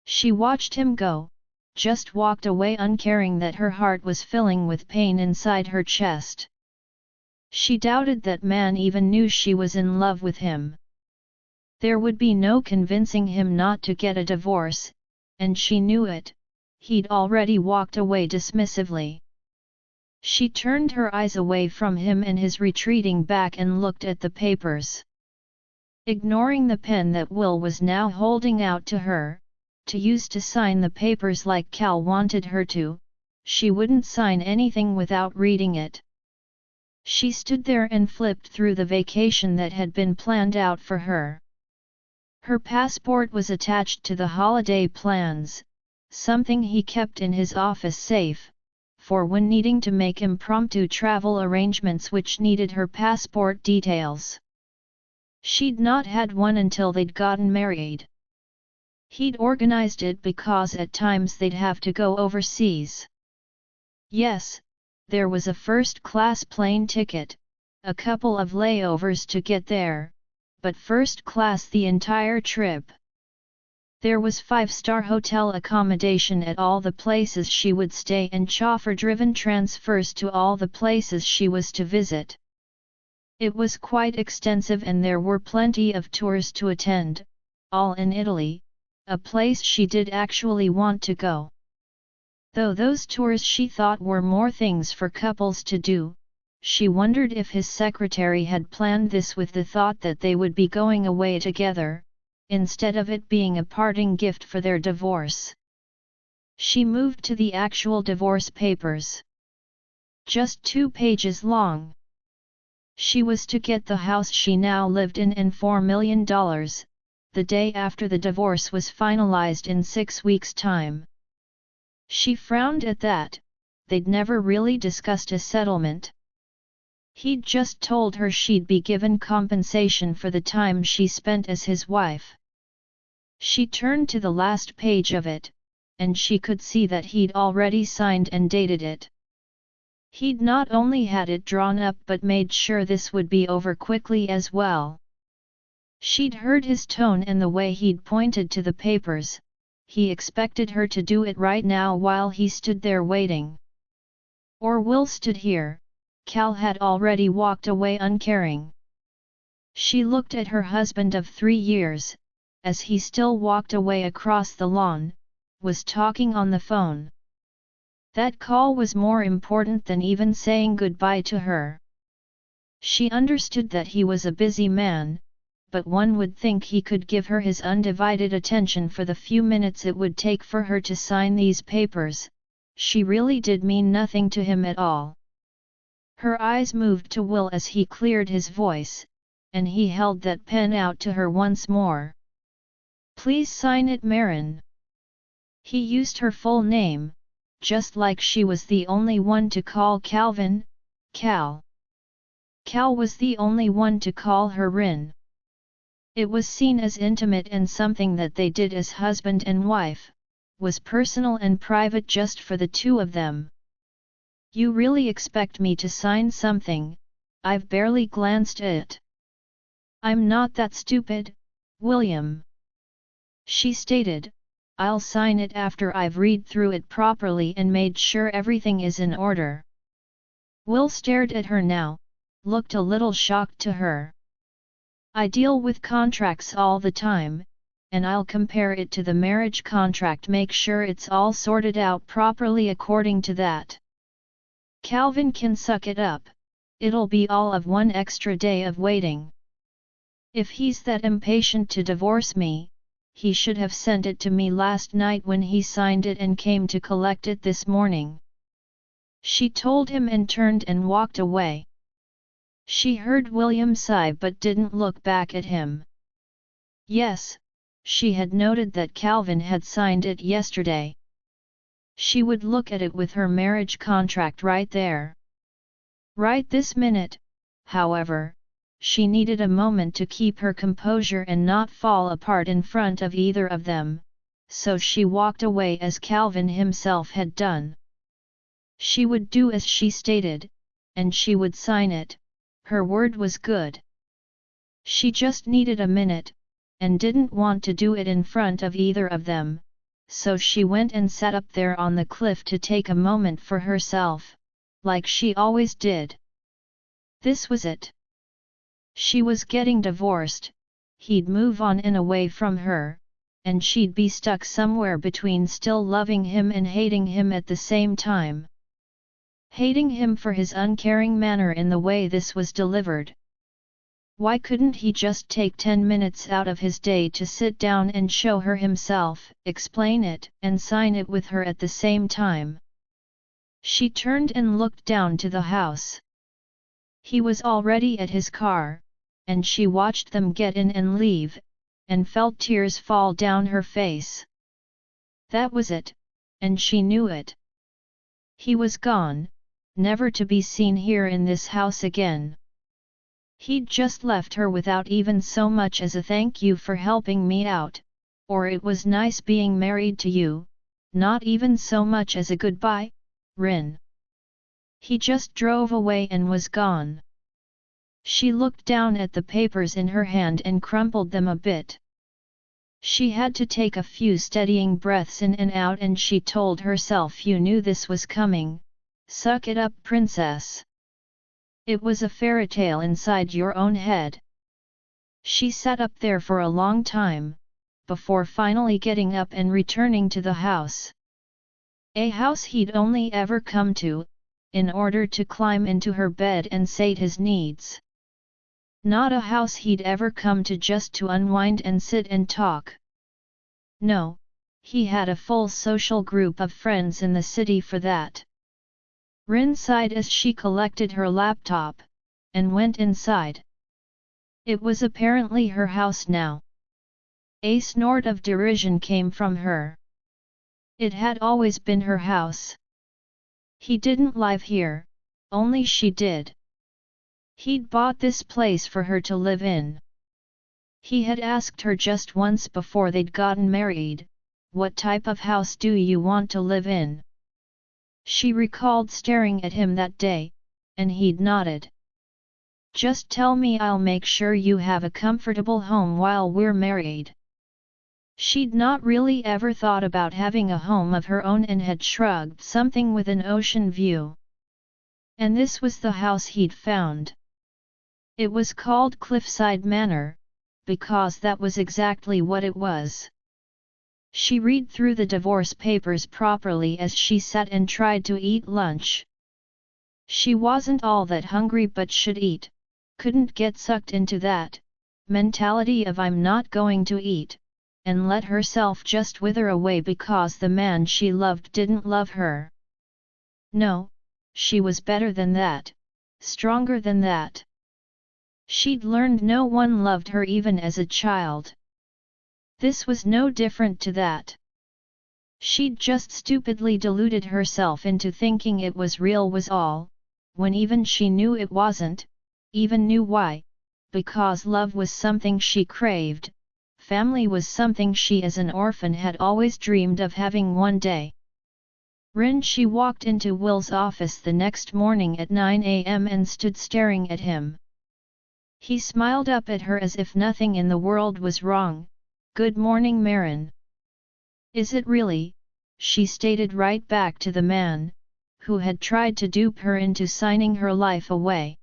Speaker 1: She watched him go, just walked away uncaring that her heart was filling with pain inside her chest. She doubted that man even knew she was in love with him. There would be no convincing him not to get a divorce, and she knew it. He'd already walked away dismissively. She turned her eyes away from him and his retreating back and looked at the papers. ignoring the pen that Will was now holding out to her, to use to sign the papers like Cal wanted her to. She wouldn't sign anything without reading it. She stood there and flipped through the vacation that had been planned out for her. Her passport was attached to the holiday plans, something he kept in his office safe, for when needing to make impromptu travel arrangements which needed her passport details. She'd not had one until they'd gotten married. He'd organized it because at times they'd have to go overseas. Yes, there was a first-class plane ticket, a couple of layovers to get there, but first class the entire trip. There was 5-star hotel accommodation at all the places she would stay and chauffeur-driven transfers to all the places she was to visit. It was quite extensive and there were plenty of tours to attend, all in Italy, a place she did actually want to go. Though those tours she thought were more things for couples to do, she wondered if his secretary had planned this with the thought that they would be going away together, instead of it being a parting gift for their divorce. She moved to the actual divorce papers. Just 2 pages long. She was to get the house she now lived in and $4 million, the day after the divorce was finalized in 6 weeks' time. She frowned at that. They'd never really discussed a settlement. He'd just told her she'd be given compensation for the time she spent as his wife. She turned to the last page of it, and she could see that he'd already signed and dated it. He'd not only had it drawn up but made sure this would be over quickly as well. She'd heard his tone and the way he'd pointed to the papers. He expected her to do it right now while he stood there waiting. Or Will stood here. Cal had already walked away uncaring. She looked at her husband of 3 years, as he still walked away across the lawn, was talking on the phone. That call was more important than even saying goodbye to her. She understood that he was a busy man, but one would think he could give her his undivided attention for the few minutes it would take for her to sign these papers. She really did mean nothing to him at all. Her eyes moved to Will as he cleared his voice, and he held that pen out to her once more. "Please sign it, Marin." He used her full name, just like she was the only one to call Calvin, Cal. Cal was the only one to call her Rin. It was seen as intimate and something that they did as husband and wife, was personal and private just for the two of them. "You really expect me to sign something? I've barely glanced at it." "I'm not that stupid, William," she stated. "I'll sign it after I've read through it properly and made sure everything is in order." Will stared at her now, looked a little shocked to her. "I deal with contracts all the time, and I'll compare it to the marriage contract, make sure it's all sorted out properly according to that. Calvin can suck it up, it'll be all of one extra day of waiting. If he's that impatient to divorce me, he should have sent it to me last night when he signed it and came to collect it this morning." She told him and turned and walked away. She heard William sigh but didn't look back at him. Yes, she had noted that Calvin had signed it yesterday. She would look at it with her marriage contract right there. Right this minute, however, she needed a moment to keep her composure and not fall apart in front of either of them, so she walked away as Calvin himself had done. She would do as she stated, and she would sign it. Her word was good. She just needed a minute, and didn't want to do it in front of either of them, so she went and sat up there on the cliff to take a moment for herself, like she always did. This was it. She was getting divorced, he'd move on and away from her, and she'd be stuck somewhere between still loving him and hating him at the same time. Hating him for his uncaring manner in the way this was delivered. Why couldn't he just take 10 minutes out of his day to sit down and show her himself, explain it, and sign it with her at the same time? She turned and looked down to the house. He was already at his car, and she watched them get in and leave, and felt tears fall down her face. That was it, and she knew it. He was gone, never to be seen here in this house again. He'd just left her without even so much as a thank you for helping me out, or it was nice being married to you, not even so much as a goodbye, Rin. He just drove away and was gone. She looked down at the papers in her hand and crumpled them a bit. She had to take a few steadying breaths in and out, and she told herself, you knew this was coming, suck it up, princess. It was a fairy tale inside your own head. She sat up there for a long time, before finally getting up and returning to the house. A house he'd only ever come to, in order to climb into her bed and sate his needs. Not a house he'd ever come to just to unwind and sit and talk. No, he had a full social group of friends in the city for that. Rin sighed as she collected her laptop, and went inside. It was apparently her house now. A snort of derision came from her. It had always been her house. He didn't live here, only she did. He'd bought this place for her to live in. He had asked her just once before they'd gotten married, what type of house do you want to live in? She recalled staring at him that day, and he'd nodded. Just tell me, I'll make sure you have a comfortable home while we're married. She'd not really ever thought about having a home of her own and had shrugged something with an ocean view. And this was the house he'd found. It was called Cliffside Manor, because that was exactly what it was. She read through the divorce papers properly as she sat and tried to eat lunch. She wasn't all that hungry but should eat, couldn't get sucked into that mentality of I'm not going to eat, and let herself just wither away because the man she loved didn't love her. No, she was better than that, stronger than that. She'd learned no one loved her even as a child. This was no different to that. She'd just stupidly deluded herself into thinking it was real was all, when even she knew it wasn't, even knew why, because love was something she craved, family was something she as an orphan had always dreamed of having one day. She walked into Will's office the next morning at 9 a.m. and stood staring at him. He smiled up at her as if nothing in the world was wrong. Good morning, Marin. Is it really? She stated right back to the man, who had tried to dupe her into signing her life away.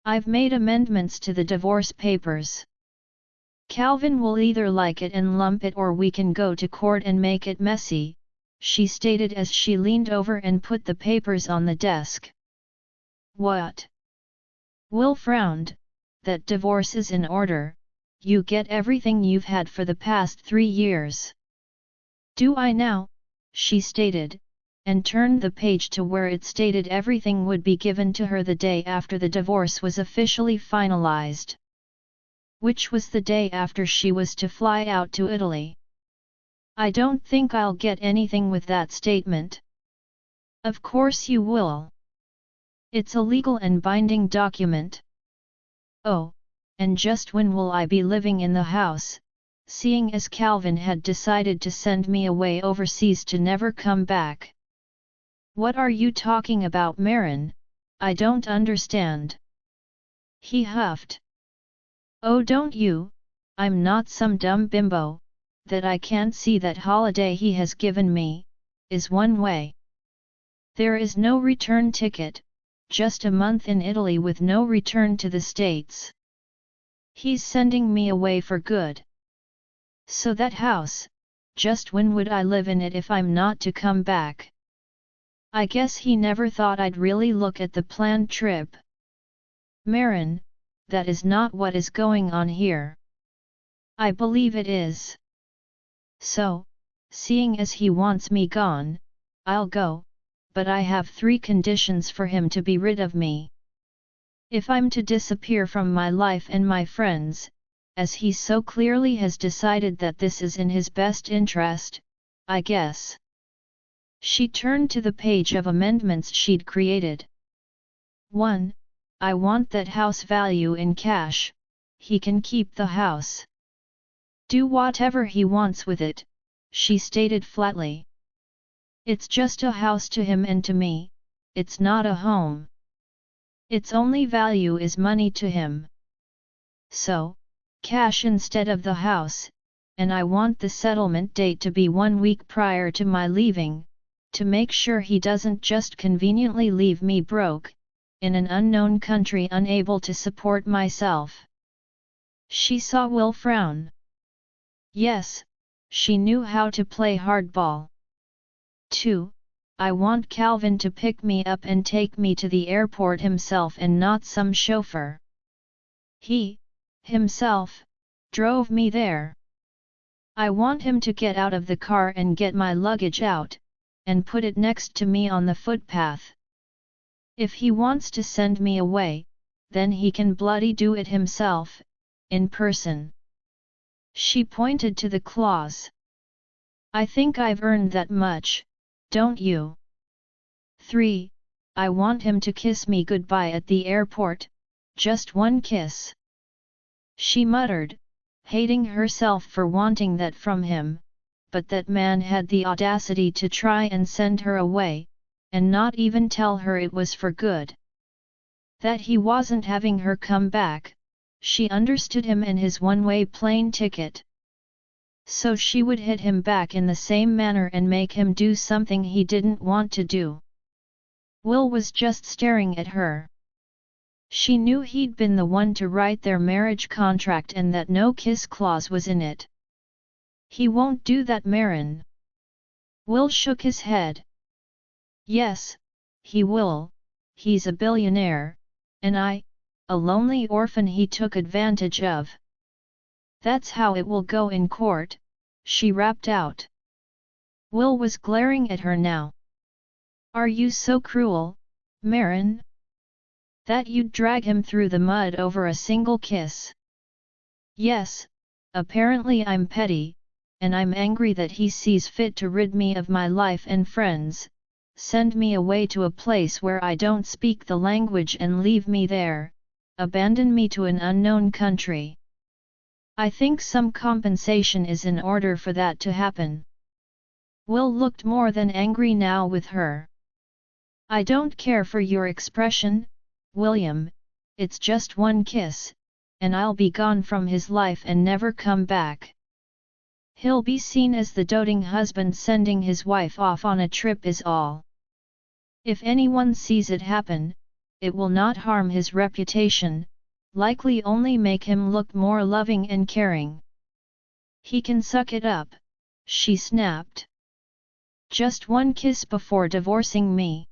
Speaker 1: I've made amendments to the divorce papers. Calvin will either like it and lump it or we can go to court and make it messy, she stated as she leaned over and put the papers on the desk. What? Will frowned. That divorce is in order, you get everything you've had for the past 3 years. Do I now? She stated, and turned the page to where it stated everything would be given to her the day after the divorce was officially finalized. Which was the day after she was to fly out to Italy. I don't think I'll get anything with that statement. Of course you will. It's a legal and binding document. Oh, and just when will I be living in the house, seeing as Calvin had decided to send me away overseas to never come back? What are you talking about, Marin? I don't understand. He huffed. Oh, don't you? I'm not some dumb bimbo, that I can't see that holiday he has given me, is one way. There is no return ticket, just a month in Italy with no return to the States. He's sending me away for good. So that house, just when would I live in it if I'm not to come back? I guess he never thought I'd really look at the planned trip. Marin, that is not what is going on here. I believe it is. So, seeing as he wants me gone, I'll go, but I have 3 conditions for him to be rid of me. If I'm to disappear from my life and my friends, as he so clearly has decided that this is in his best interest, I guess. She turned to the page of amendments she'd created. 1. I want that house value in cash. He can keep the house. Do whatever he wants with it, she stated flatly. It's just a house to him and to me, it's not a home. Its only value is money to him. So, cash instead of the house, and I want the settlement date to be 1 week prior to my leaving, to make sure he doesn't just conveniently leave me broke, in an unknown country unable to support myself. She saw Will frown. Yes, she knew how to play hardball. 2. I want Calvin to pick me up and take me to the airport himself and not some chauffeur. He, himself, drove me there. I want him to get out of the car and get my luggage out, and put it next to me on the footpath. If he wants to send me away, then he can bloody do it himself, in person. She pointed to the clause. I think I've earned that much, don't you? 3. I want him to kiss me goodbye at the airport, just 1 kiss. She muttered, hating herself for wanting that from him, but that man had the audacity to try and send her away, and not even tell her it was for good. That he wasn't having her come back, she understood him and his one-way plane ticket. So she would hit him back in the same manner and make him do something he didn't want to do. Will was just staring at her. She knew he'd been the one to write their marriage contract and that no kiss clause was in it. He won't do that, Marin. Will shook his head. Yes, he will, he's a billionaire, and I, a lonely orphan he took advantage of. That's how it will go in court, she rapped out. Will was glaring at her now. Are you so cruel, Marin? That you'd drag him through the mud over a single kiss? Yes, apparently I'm petty, and I'm angry that he sees fit to rid me of my life and friends, send me away to a place where I don't speak the language and leave me there, abandon me to an unknown country. I think some compensation is in order for that to happen. Will looked more than angry now with her. I don't care for your expression, William, it's just 1 kiss, and I'll be gone from his life and never come back. He'll be seen as the doting husband sending his wife off on a trip is all. If anyone sees it happen, it will not harm his reputation, likely only make him look more loving and caring. He can suck it up, she snapped. Just 1 kiss before divorcing me.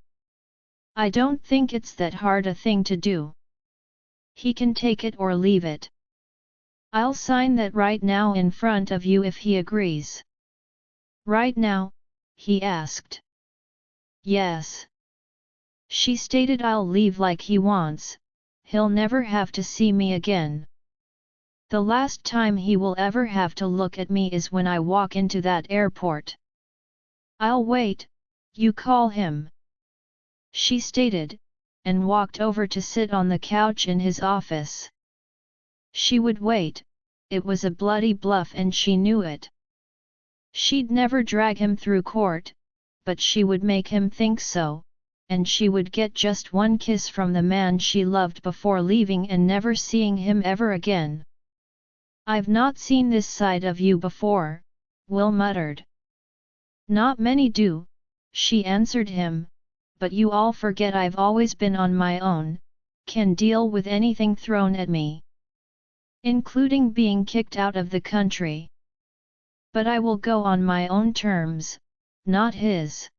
Speaker 1: I don't think it's that hard a thing to do. He can take it or leave it. I'll sign that right now in front of you if he agrees. Right now? He asked. Yes. She stated. I'll leave like he wants, he'll never have to see me again. The last time he will ever have to look at me is when I walk into that airport. I'll wait, you call him. She stated, and walked over to sit on the couch in his office. She would wait, it was a bloody bluff and she knew it. She'd never drag him through court, but she would make him think so, and she would get just 1 kiss from the man she loved before leaving and never seeing him ever again. I've not seen this side of you before, Will muttered. Not many do, she answered him, but you all forget I've always been on my own, can deal with anything thrown at me. Including being kicked out of the country. But I will go on my own terms, not his.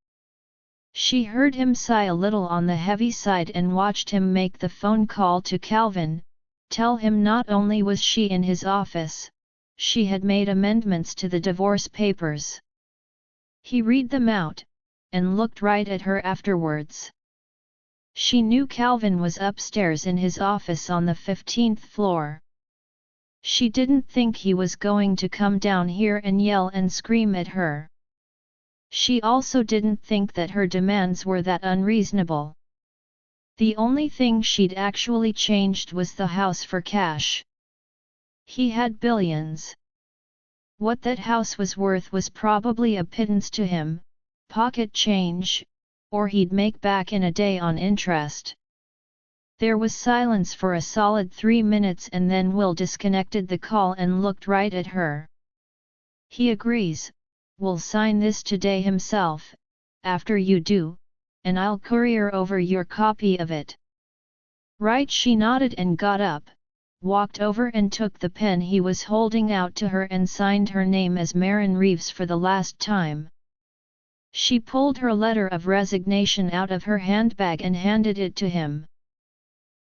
Speaker 1: She heard him sigh a little on the heavy side and watched him make the phone call to Calvin, tell him not only was she in his office, she had made amendments to the divorce papers. He read them out, and looked right at her afterwards. She knew Calvin was upstairs in his office on the 15th floor. She didn't think he was going to come down here and yell and scream at her. She also didn't think that her demands were that unreasonable. The only thing she'd actually changed was the house for cash. He had billions. What that house was worth was probably a pittance to him, pocket change, or he'd make back in a day on interest. There was silence for a solid 3 minutes and then Will disconnected the call and looked right at her. He agrees, we'll sign this today himself, after you do, and I'll courier over your copy of it. Right, she nodded and got up, walked over and took the pen he was holding out to her and signed her name as Maren Reeves for the last time. She pulled her letter of resignation out of her handbag and handed it to him.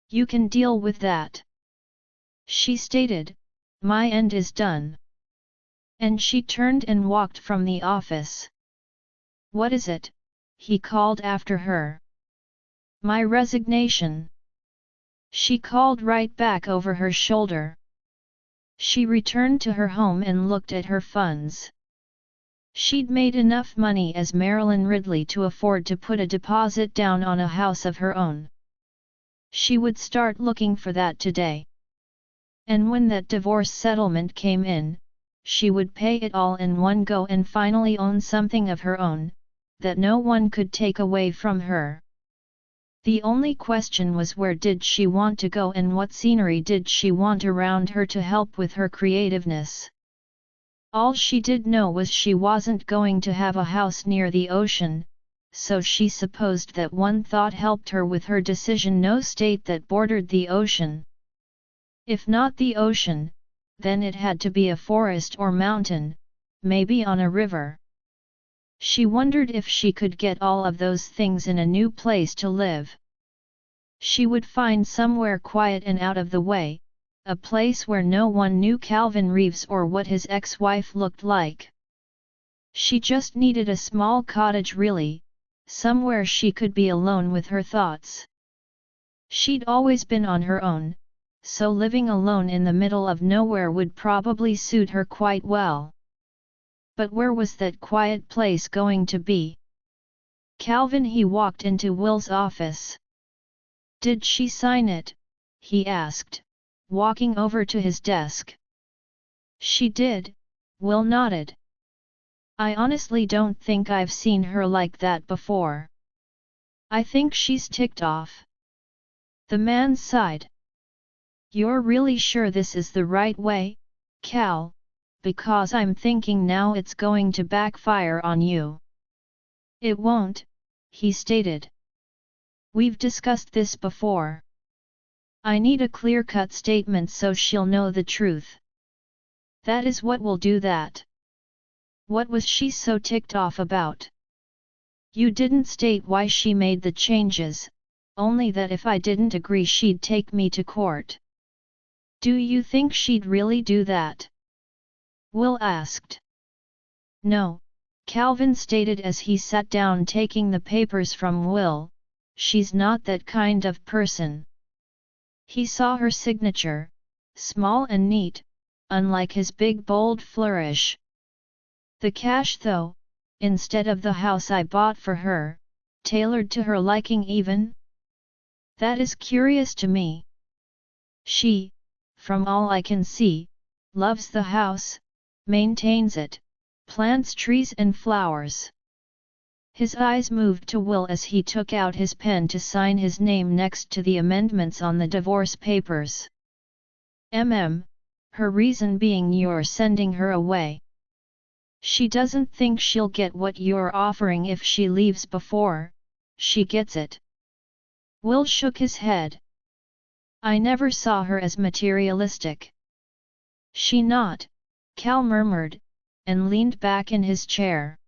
Speaker 1: You can deal with that, she stated, my end is done. And she turned and walked from the office. What is it? He called after her. My resignation. She called right back over her shoulder. She returned to her home and looked at her funds. She'd made enough money as Marilyn Ridley to afford to put a deposit down on a house of her own. She would start looking for that today. And when that divorce settlement came in, she would pay it all in one go and finally own something of her own, that no one could take away from her. The only question was, where did she want to go and what scenery did she want around her to help with her creativeness? All she did know was she wasn't going to have a house near the ocean, so she supposed that one thought helped her with her decision: no state that bordered the ocean. If not the ocean, then it had to be a forest or mountain, maybe on a river. She wondered if she could get all of those things in a new place to live. She would find somewhere quiet and out of the way, a place where no one knew Calvin Reeves or what his ex-wife looked like. She just needed a small cottage, really, somewhere she could be alone with her thoughts. She'd always been on her own, so living alone in the middle of nowhere would probably suit her quite well. But where was that quiet place going to be? Calvin. He walked into Will's office. Did she sign it? He asked, walking over to his desk. She did, Will nodded. I honestly don't think I've seen her like that before. I think she's ticked off. The man sighed. You're really sure this is the right way, Cal? Because I'm thinking now it's going to backfire on you. It won't, he stated. We've discussed this before. I need a clear-cut statement so she'll know the truth. That is what will do that. What was she so ticked off about? You didn't state why she made the changes, only that if I didn't agree she'd take me to court. Do you think she'd really do that? Will asked. No, Calvin stated as he sat down taking the papers from Will, she's not that kind of person. He saw her signature, small and neat, unlike his big bold flourish. The cash though, instead of the house I bought for her, tailored to her liking even? That is curious to me. She, from all I can see, loves the house, maintains it, plants trees and flowers. His eyes moved to Will as he took out his pen to sign his name next to the amendments on the divorce papers. Her reason being you're sending her away. She doesn't think she'll get what you're offering if she leaves before she gets it. Will shook his head. I never saw her as materialistic. She not, Cal murmured, and leaned back in his chair.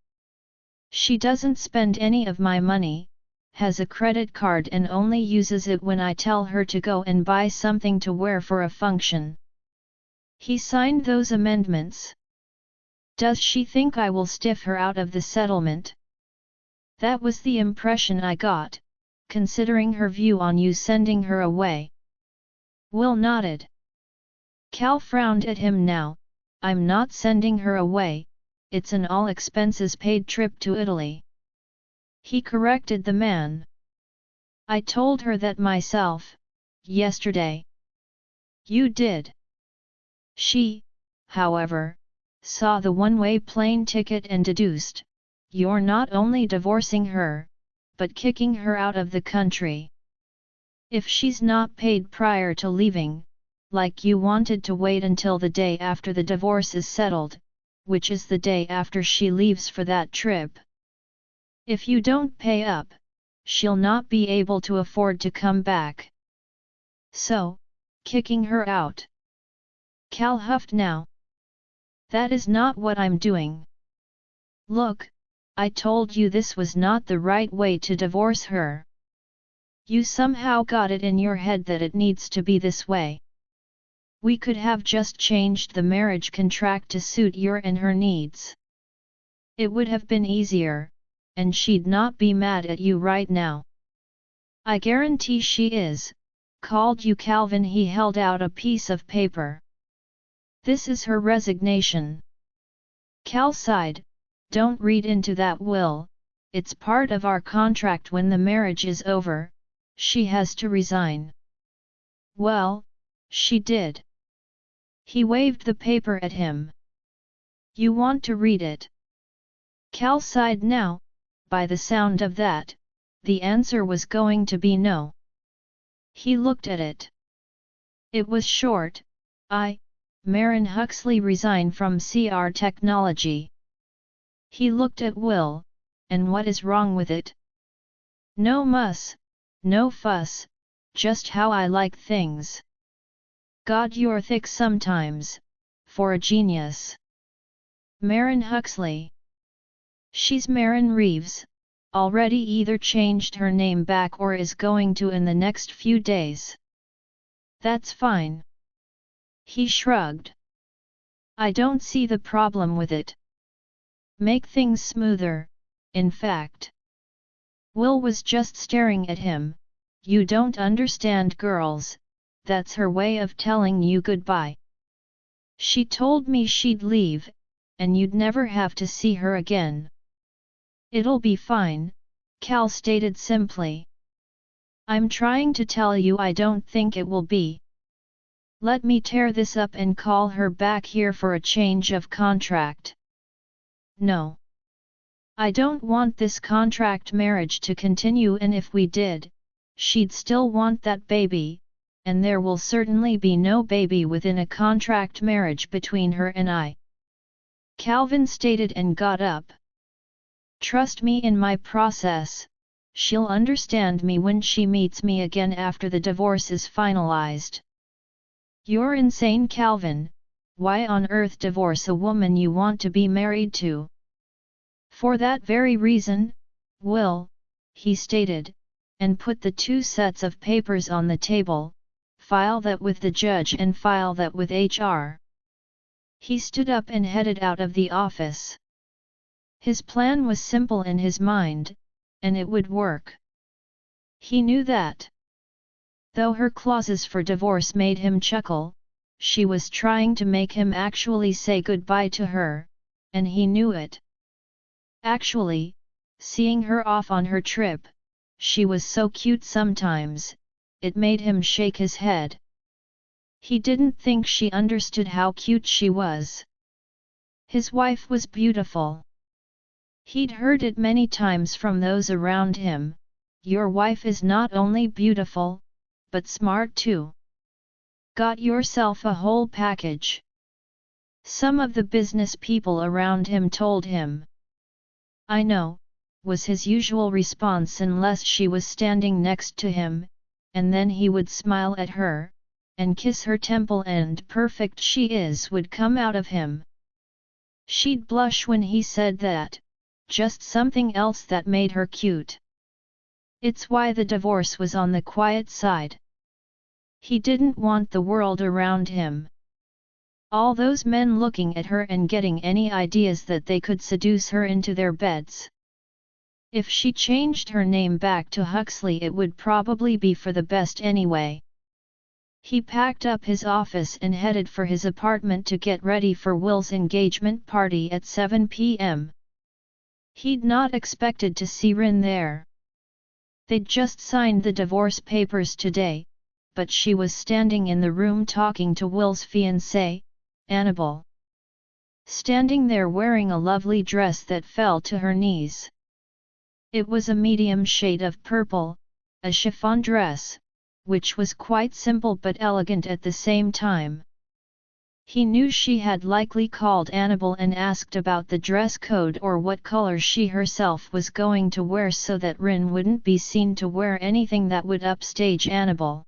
Speaker 1: She doesn't spend any of my money, has a credit card and only uses it when I tell her to go and buy something to wear for a function. He signed those amendments. Does she think I will stiff her out of the settlement? That was the impression I got, considering her view on you sending her away. Will nodded. Cal frowned at him now. I'm not sending her away, it's an all-expenses-paid trip to Italy. He corrected the man. I told her that myself, yesterday. You did. She, however, saw the one-way plane ticket and deduced, you're not only divorcing her, but kicking her out of the country. If she's not paid prior to leaving, like you wanted to wait until the day after the divorce is settled, which is the day after she leaves for that trip. If you don't pay up, she'll not be able to afford to come back. So, kicking her out. Cal huffed now. That is not what I'm doing. Look, I told you this was not the right way to divorce her. You somehow got it in your head that it needs to be this way. We could have just changed the marriage contract to suit your and her needs. It would have been easier, and she'd not be mad at you right now. I guarantee she is. Called you Calvin. He held out a piece of paper. This is her resignation. Cal sighed. Don't read into that, Will. It's part of our contract. When the marriage is over, she has to resign. Well, she did. He waved the paper at him. You want to read it? Cal sighed now. By the sound of that, the answer was going to be no. He looked at it. It was short. Marin Huxley resign from CR Technology. He looked at Will, and what is wrong with it? No muss, no fuss, just how I like things. God, you're thick sometimes, for a genius. Marin Huxley. She's Marin Reeves, already either changed her name back or is going to in the next few days. That's fine. He shrugged. I don't see the problem with it. Make things smoother, in fact. Will was just staring at him. You don't understand, girls, that's her way of telling you goodbye. She told me she'd leave, and you'd never have to see her again. It'll be fine, Cal stated simply. I'm trying to tell you I don't think it will be. Let me tear this up and call her back here for a change of contract. No. I don't want this contract marriage to continue, and if we did, she'd still want that baby, and there will certainly be no baby within a contract marriage between her and I. Calvin stated and got up. Trust me in my process, she'll understand me when she meets me again after the divorce is finalized. You're insane, Calvin. Why on earth divorce a woman you want to be married to? For that very reason, Will, he stated, and put the two sets of papers on the table, file that with the judge and file that with HR. He stood up and headed out of the office. His plan was simple in his mind, and it would work. He knew that. Though her clauses for divorce made him chuckle, she was trying to make him actually say goodbye to her, and he knew it. Actually, seeing her off on her trip, she was so cute sometimes, it made him shake his head. He didn't think she understood how cute she was. His wife was beautiful. He'd heard it many times from those around him, your wife is not only beautiful, but smart too. Got yourself a whole package. Some of the business people around him told him. I know, was his usual response unless she was standing next to him, and then he would smile at her, and kiss her temple, and perfect she is would come out of him. She'd blush when he said that, just something else that made her cute. It's why the divorce was on the quiet side. He didn't want the world around him. All those men looking at her and getting any ideas that they could seduce her into their beds. If she changed her name back to Huxley, it would probably be for the best anyway. He packed up his office and headed for his apartment to get ready for Will's engagement party at 7 p.m. He'd not expected to see Rin there. They'd just signed the divorce papers today, but she was standing in the room talking to Will's fiancée, Annabelle. Standing there wearing a lovely dress that fell to her knees. It was a medium shade of purple, a chiffon dress, which was quite simple but elegant at the same time. He knew she had likely called Annabelle and asked about the dress code or what color she herself was going to wear so that Rin wouldn't be seen to wear anything that would upstage Annabelle.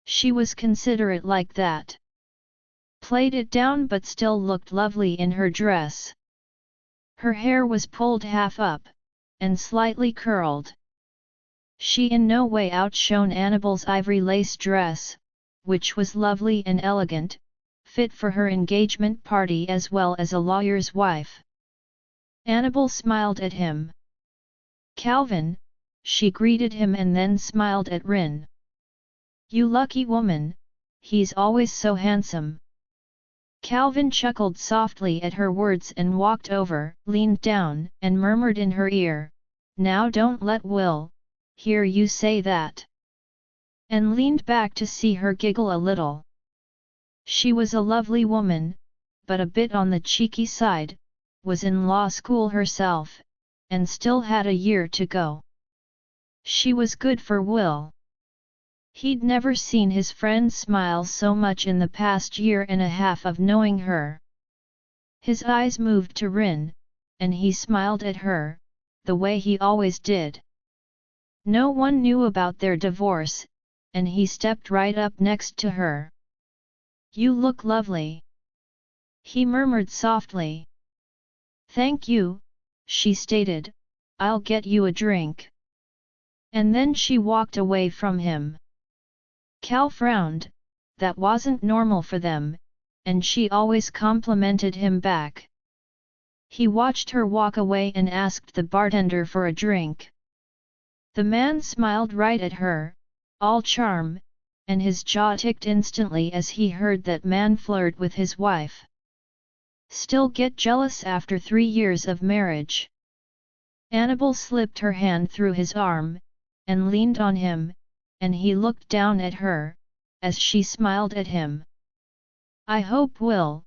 Speaker 1: She was considerate like that. Played it down but still looked lovely in her dress. Her hair was pulled half up, and slightly curled. She in no way outshone Annabelle's ivory lace dress, which was lovely and elegant, fit for her engagement party as well as a lawyer's wife. Annabelle smiled at him. "Calvin," she greeted him and then smiled at Rin. "You lucky woman, he's always so handsome." Calvin chuckled softly at her words and walked over, leaned down, and murmured in her ear, "Now don't let Will hear you say that," and leaned back to see her giggle a little. She was a lovely woman, but a bit on the cheeky side, was in law school herself, and still had a year to go. She was good for Will. He'd never seen his friend smile so much in the past year and a half of knowing her. His eyes moved to Rin, and he smiled at her, the way he always did. No one knew about their divorce, and he stepped right up next to her. "You look lovely," he murmured softly. "Thank you," she stated, "I'll get you a drink." And then she walked away from him. Cal frowned, that wasn't normal for them, and she always complimented him back. He watched her walk away and asked the bartender for a drink. The man smiled right at her, all charm, and his jaw ticked instantly as he heard that man flirt with his wife. Still get jealous after 3 years of marriage. Annabelle slipped her hand through his arm, and leaned on him, and he looked down at her, as she smiled at him. "I hope Will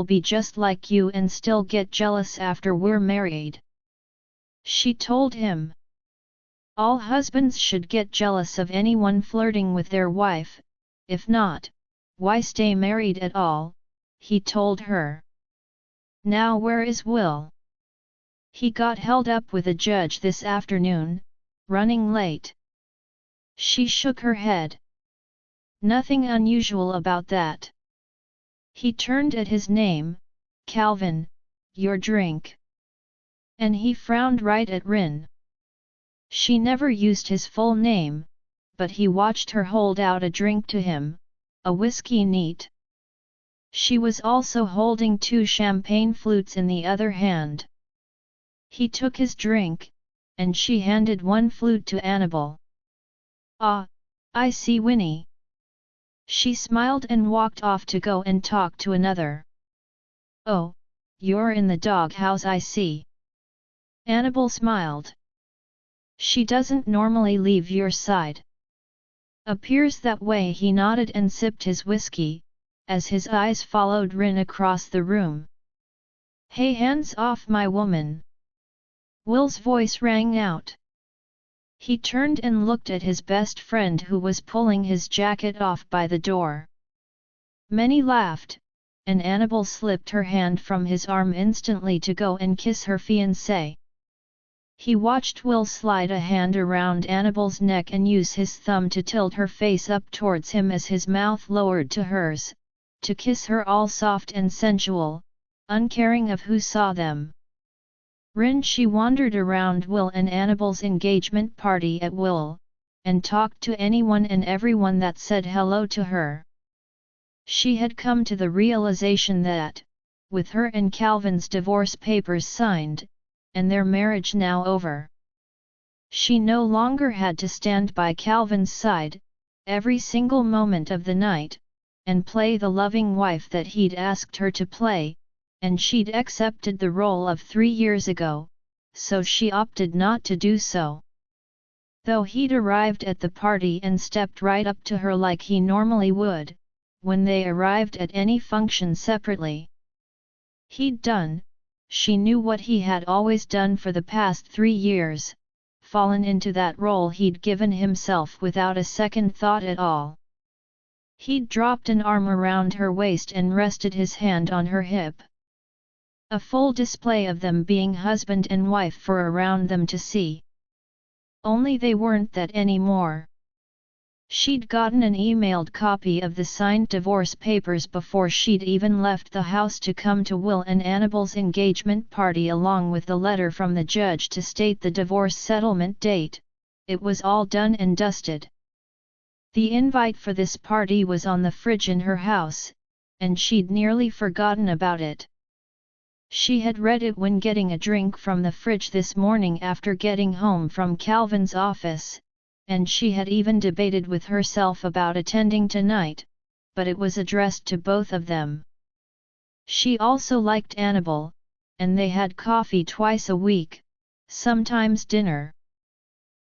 Speaker 1: be just like you and still get jealous after we're married," she told him. All husbands should get jealous of anyone flirting with their wife, if not, why stay married at all, he told her. "Now where is Will?" "He got held up with a judge this afternoon, running late." She shook her head. "Nothing unusual about that." He turned at his name, "Calvin, your drink." And he frowned right at Rin. She never used his full name, but he watched her hold out a drink to him, a whiskey neat. She was also holding 2 champagne flutes in the other hand. He took his drink, and she handed one flute to Annabelle. "Ah, I see Winnie." She smiled and walked off to go and talk to another. "Oh, you're in the doghouse, I see." Annabelle smiled. "She doesn't normally leave your side." "Appears that way," he nodded and sipped his whiskey, as his eyes followed Rin across the room. "Hey, hands off my woman!" Will's voice rang out. He turned and looked at his best friend who was pulling his jacket off by the door. Many laughed, and Annabelle slipped her hand from his arm instantly to go and kiss her fiancé. He watched Will slide a hand around Annabelle's neck and use his thumb to tilt her face up towards him as his mouth lowered to hers, to kiss her all soft and sensual, uncaring of who saw them. She wandered around Will and Annabel's engagement party at will, and talked to anyone and everyone that said hello to her. She had come to the realization that, with her and Calvin's divorce papers signed, and their marriage now over, she no longer had to stand by Calvin's side, every single moment of the night, and play the loving wife that he'd asked her to play, and she'd accepted the role of 3 years ago, so she opted not to do so. Though he'd arrived at the party and stepped right up to her like he normally would, when they arrived at any function separately. He'd done, she knew what he had always done for the past 3 years, fallen into that role he'd given himself without a second thought at all. He'd dropped an arm around her waist and rested his hand on her hip. A full display of them being husband and wife for around them to see. Only they weren't that anymore. She'd gotten an emailed copy of the signed divorce papers before she'd even left the house to come to Will and Annabel's engagement party along with the letter from the judge to state the divorce settlement date. It was all done and dusted. The invite for this party was on the fridge in her house, and she'd nearly forgotten about it. She had read it when getting a drink from the fridge this morning after getting home from Calvin's office, and she had even debated with herself about attending tonight, but it was addressed to both of them. She also liked Annabel, and they had coffee twice a week, sometimes dinner.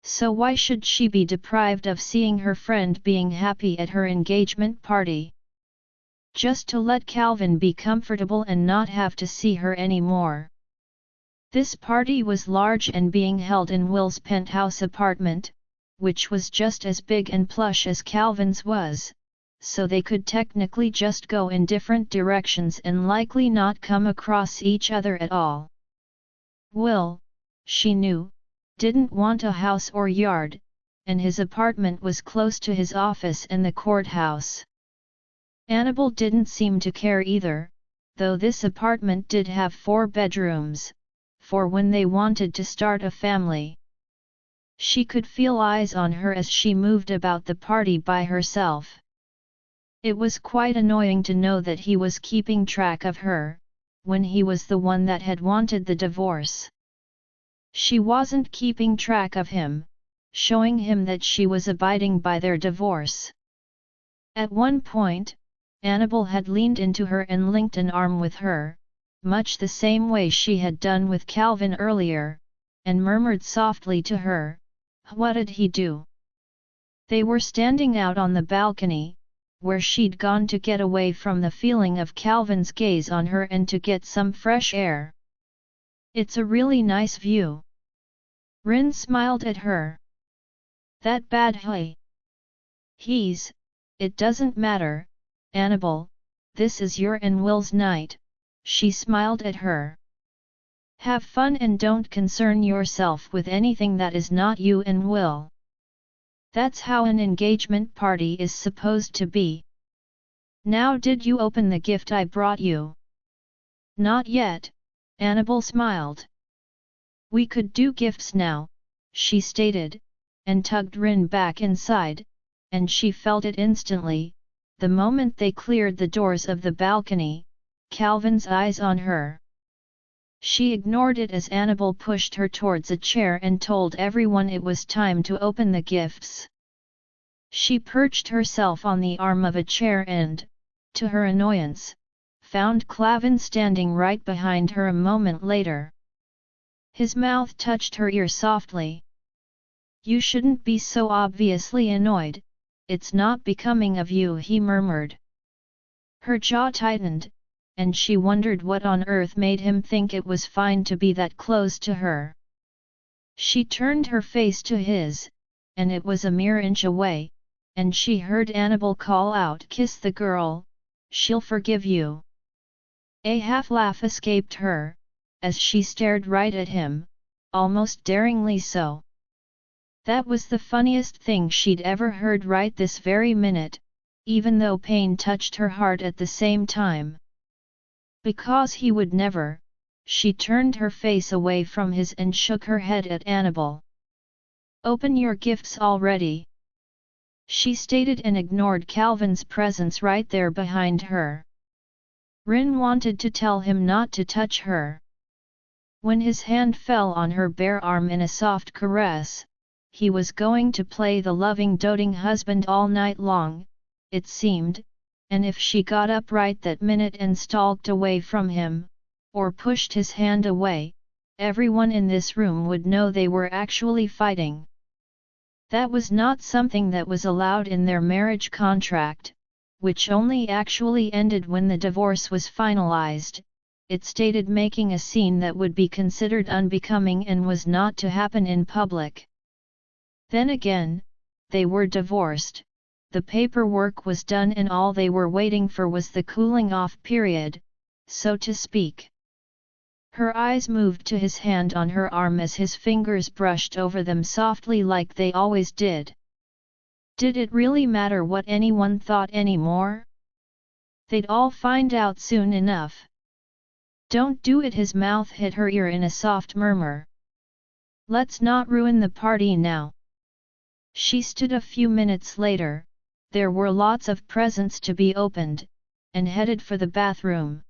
Speaker 1: So why should she be deprived of seeing her friend being happy at her engagement party? Just to let Calvin be comfortable and not have to see her anymore. This party was large and being held in Will's penthouse apartment, which was just as big and plush as Calvin's was, so they could technically just go in different directions and likely not come across each other at all. Will, she knew, didn't want a house or yard, and his apartment was close to his office and the courthouse. Annabel didn't seem to care either, though this apartment did have 4 bedrooms, for when they wanted to start a family. She could feel eyes on her as she moved about the party by herself. It was quite annoying to know that he was keeping track of her, when he was the one that had wanted the divorce. She wasn't keeping track of him, showing him that she was abiding by their divorce. At one point, Annabel had leaned into her and linked an arm with her, much the same way she had done with Calvin earlier, and murmured softly to her, "What did he do?" They were standing out on the balcony, where she'd gone to get away from the feeling of Calvin's gaze on her and to get some fresh air. "It's a really nice view." Rin smiled at her. "That bad, hey?" It doesn't matter, Annabel, this is your and Will's night," she smiled at her. "Have fun and don't concern yourself with anything that is not you and Will. That's how an engagement party is supposed to be. Now did you open the gift I brought you?" "Not yet," Annabel smiled. "We could do gifts now," she stated, and tugged Rin back inside, and she felt it instantly, the moment they cleared the doors of the balcony, Calvin's eyes on her. She ignored it as Annabel pushed her towards a chair and told everyone it was time to open the gifts. She perched herself on the arm of a chair and, to her annoyance, found Calvin standing right behind her a moment later. His mouth touched her ear softly. "You shouldn't be so obviously annoyed, it's not becoming of you," he murmured. Her jaw tightened, and she wondered what on earth made him think it was fine to be that close to her. She turned her face to his, and it was a mere inch away, and she heard Annabel call out, "Kiss the girl, she'll forgive you." A half laugh escaped her, as she stared right at him, almost daringly so. That was the funniest thing she'd ever heard right this very minute, even though pain touched her heart at the same time. Because he would never, she turned her face away from his and shook her head at Annabel. "Open your gifts already," she stated and ignored Calvin's presence right there behind her. Rin wanted to tell him not to touch her. When his hand fell on her bare arm in a soft caress, he was going to play the loving doting husband all night long, it seemed, and if she got up right that minute and stalked away from him, or pushed his hand away, everyone in this room would know they were actually fighting. That was not something that was allowed in their marriage contract, which only actually ended when the divorce was finalized. It stated making a scene that would be considered unbecoming and was not to happen in public. Then again, they were divorced, the paperwork was done and all they were waiting for was the cooling off period, so to speak. Her eyes moved to his hand on her arm as his fingers brushed over them softly like they always did. Did it really matter what anyone thought anymore? They'd all find out soon enough. "Don't do it," his mouth hit her ear in a soft murmur. "Let's not ruin the party now." She stood a few minutes later, there were lots of presents to be opened, and headed for the bathroom.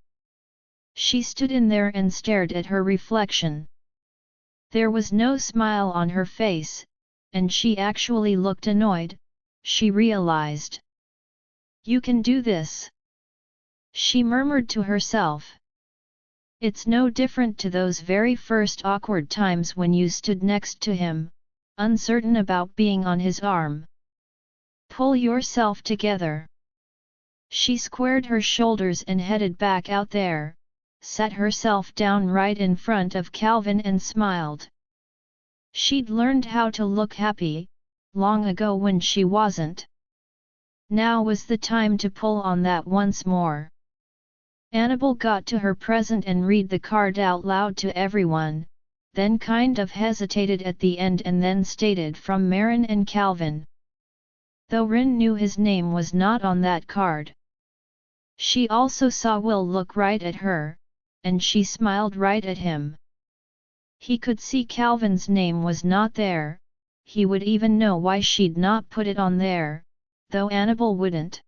Speaker 1: She stood in there and stared at her reflection. There was no smile on her face, and she actually looked annoyed, she realized. "You can do this," she murmured to herself. "It's no different to those very first awkward times when you stood next to him, uncertain about being on his arm. Pull yourself together." She squared her shoulders and headed back out there, sat herself down right in front of Calvin and smiled. She'd learned how to look happy, long ago when she wasn't. Now was the time to pull on that once more. Annabel got to her present and read the card out loud to everyone, then kind of hesitated at the end and then stated from Marin and Calvin. Though Rin knew his name was not on that card. She also saw Will look right at her, and she smiled right at him. He could see Calvin's name was not there, he would even know why she'd not put it on there, though Annabel wouldn't.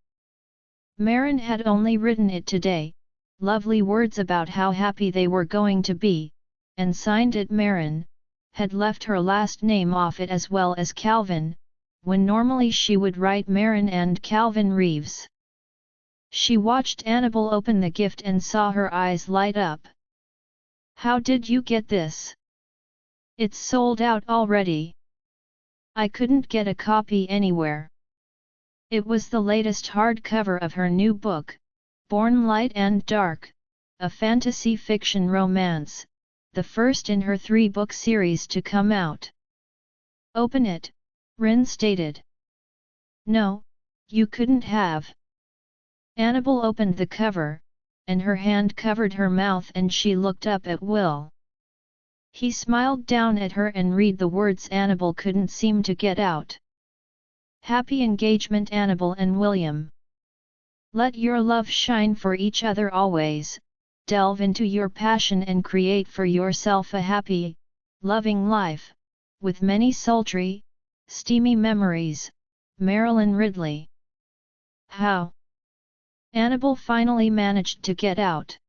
Speaker 1: Marin had only written it today, lovely words about how happy they were going to be, and signed it Marin, had left her last name off it as well as Calvin, when normally she would write Marin and Calvin Reeves. She watched Annabel open the gift and saw her eyes light up. "How did you get this? It's sold out already. I couldn't get a copy anywhere." It was the latest hardcover of her new book, Born Light and Dark, a fantasy fiction romance, the first in her 3-book series to come out. "Open it," Rin stated. "No, you couldn't have." Annabel opened the cover, and her hand covered her mouth and she looked up at Will. He smiled down at her and read the words Annabel couldn't seem to get out. "Happy engagement, Annabel and William. Let your love shine for each other always, delve into your passion and create for yourself a happy, loving life, with many sultry, steamy memories, Marilyn Ridley." "How?" Annabel finally managed to get out.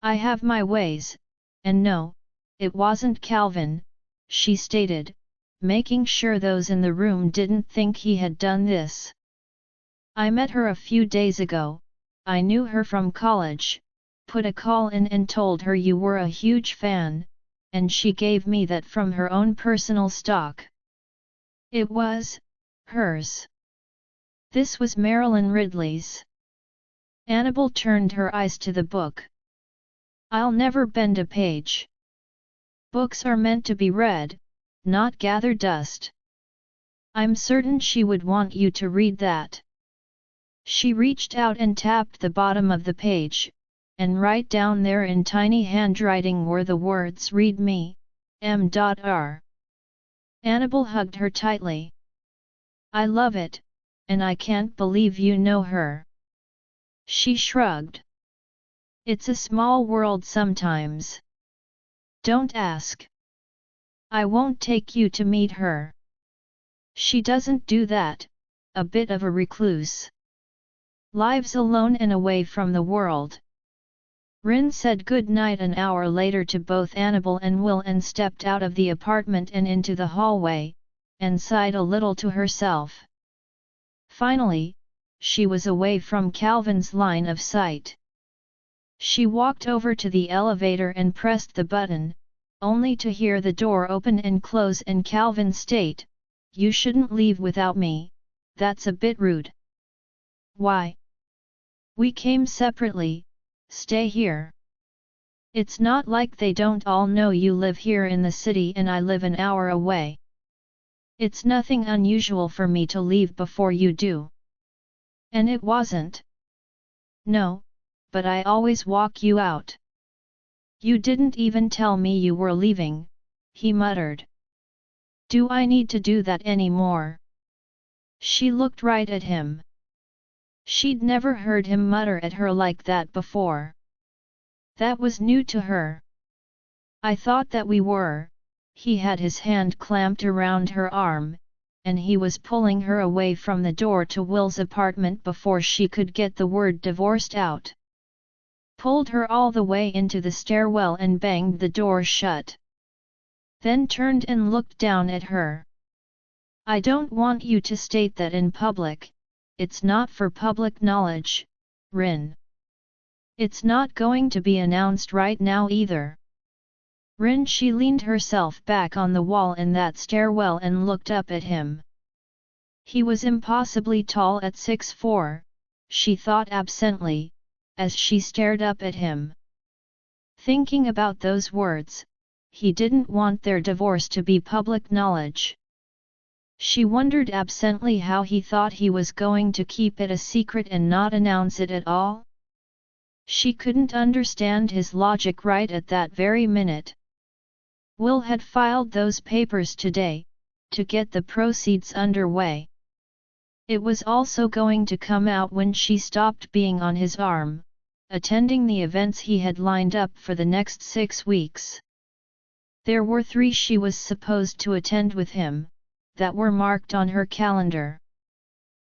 Speaker 1: "I have my ways, and no, it wasn't Calvin," she stated, making sure those in the room didn't think he had done this. "I met her a few days ago, I knew her from college, put a call in and told her you were a huge fan, and she gave me that from her own personal stock. It was hers." This was Marilyn Ridley's. Annabel turned her eyes to the book. "I'll never bend a page. Books are meant to be read, not gather dust. I'm certain she would want you to read that." She reached out and tapped the bottom of the page, and right down there in tiny handwriting were the words "Read me, M.R." Annabel hugged her tightly. "I love it, and I can't believe you know her." She shrugged. It's a small world sometimes. Don't ask. I won't take you to meet her. She doesn't do that, a bit of a recluse. Lives alone and away from the world. Rin said good night an hour later to both Annabel and Will and stepped out of the apartment and into the hallway, and sighed a little to herself. Finally, she was away from Calvin's line of sight. She walked over to the elevator and pressed the button, only to hear the door open and close and Calvin state, "You shouldn't leave without me, that's a bit rude." "Why? We came separately, stay here." "It's not like they don't all know you live here in the city and I live an hour away. It's nothing unusual for me to leave before you do." "And it wasn't?" "No, but I always walk you out." "You didn't even tell me you were leaving," he muttered. "Do I need to do that anymore?" She looked right at him. She'd never heard him mutter at her like that before. That was new to her. "I thought that we were." He had his hand clamped around her arm, and he was pulling her away from the door to Will's apartment before she could get the word divorced out. Pulled her all the way into the stairwell and banged the door shut. Then turned and looked down at her. "I don't want you to state that in public, it's not for public knowledge, Rin. It's not going to be announced right now either." Rin. She leaned herself back on the wall in that stairwell and looked up at him. He was impossibly tall at 6'4", she thought absently, as she stared up at him. Thinking about those words, he didn't want their divorce to be public knowledge. She wondered absently how he thought he was going to keep it a secret and not announce it at all. She couldn't understand his logic right at that very minute. Will had filed those papers today, to get the proceeds underway. It was also going to come out when she stopped being on his arm, attending the events he had lined up for the next 6 weeks. There were 3 she was supposed to attend with him, that were marked on her calendar.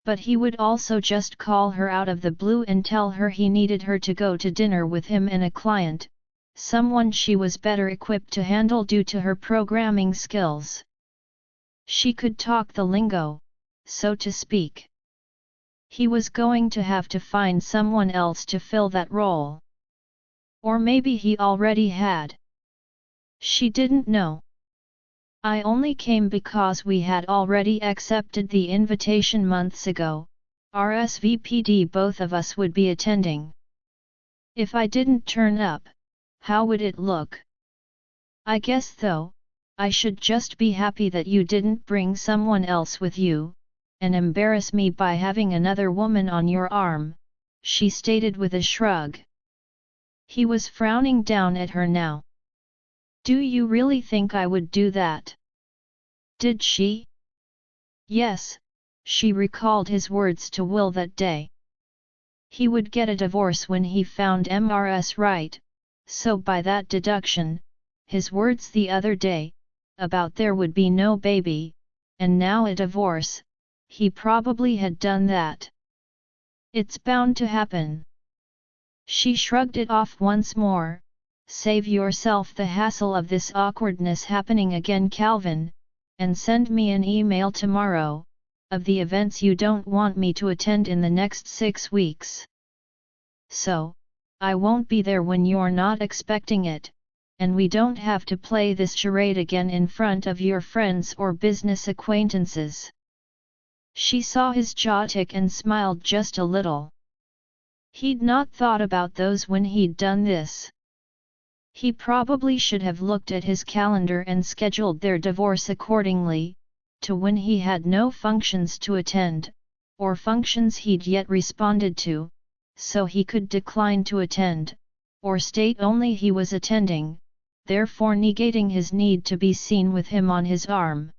Speaker 1: But he would also just call her out of the blue and tell her he needed her to go to dinner with him and a client, someone she was better equipped to handle due to her programming skills. She could talk the lingo, so to speak. He was going to have to find someone else to fill that role. Or maybe he already had. She didn't know. "I only came because we had already accepted the invitation months ago, RSVP'd both of us would be attending. If I didn't turn up, how would it look? I guess though, I should just be happy that you didn't bring someone else with you, and embarrass me by having another woman on your arm," she stated with a shrug. He was frowning down at her now. "Do you really think I would do that?" Did she? Yes, she recalled his words to Will that day. He would get a divorce when he found MRS right, so by that deduction, his words the other day, about there would be no baby, and now a divorce, he probably had done that. It's bound to happen. She shrugged it off once more. "Save yourself the hassle of this awkwardness happening again, Calvin, and send me an email tomorrow, of the events you don't want me to attend in the next 6 weeks. So, I won't be there when you're not expecting it, and we don't have to play this charade again in front of your friends or business acquaintances." She saw his jaw tick and smiled just a little. He'd not thought about those when he'd done this. He probably should have looked at his calendar and scheduled their divorce accordingly, to when he had no functions to attend, or functions he'd yet responded to, so he could decline to attend, or state only he was attending, therefore negating his need to be seen with him on his arm.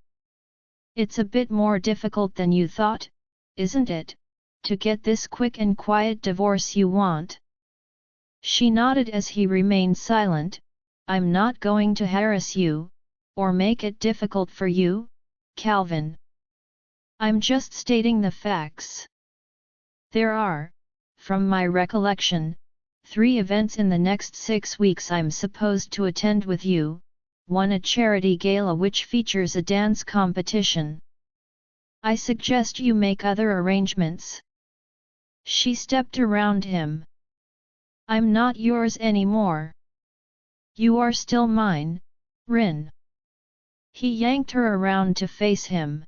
Speaker 1: "It's a bit more difficult than you thought, isn't it, to get this quick and quiet divorce you want?" She nodded as he remained silent. I'm not going to harass you, or make it difficult for you, Calvin. I'm just stating the facts. There are, from my recollection, 3 events in the next 6 weeks I'm supposed to attend with you, one a charity gala which features a dance competition. I suggest you make other arrangements. She stepped around him. I'm not yours anymore. You are still mine, Rin. He yanked her around to face him.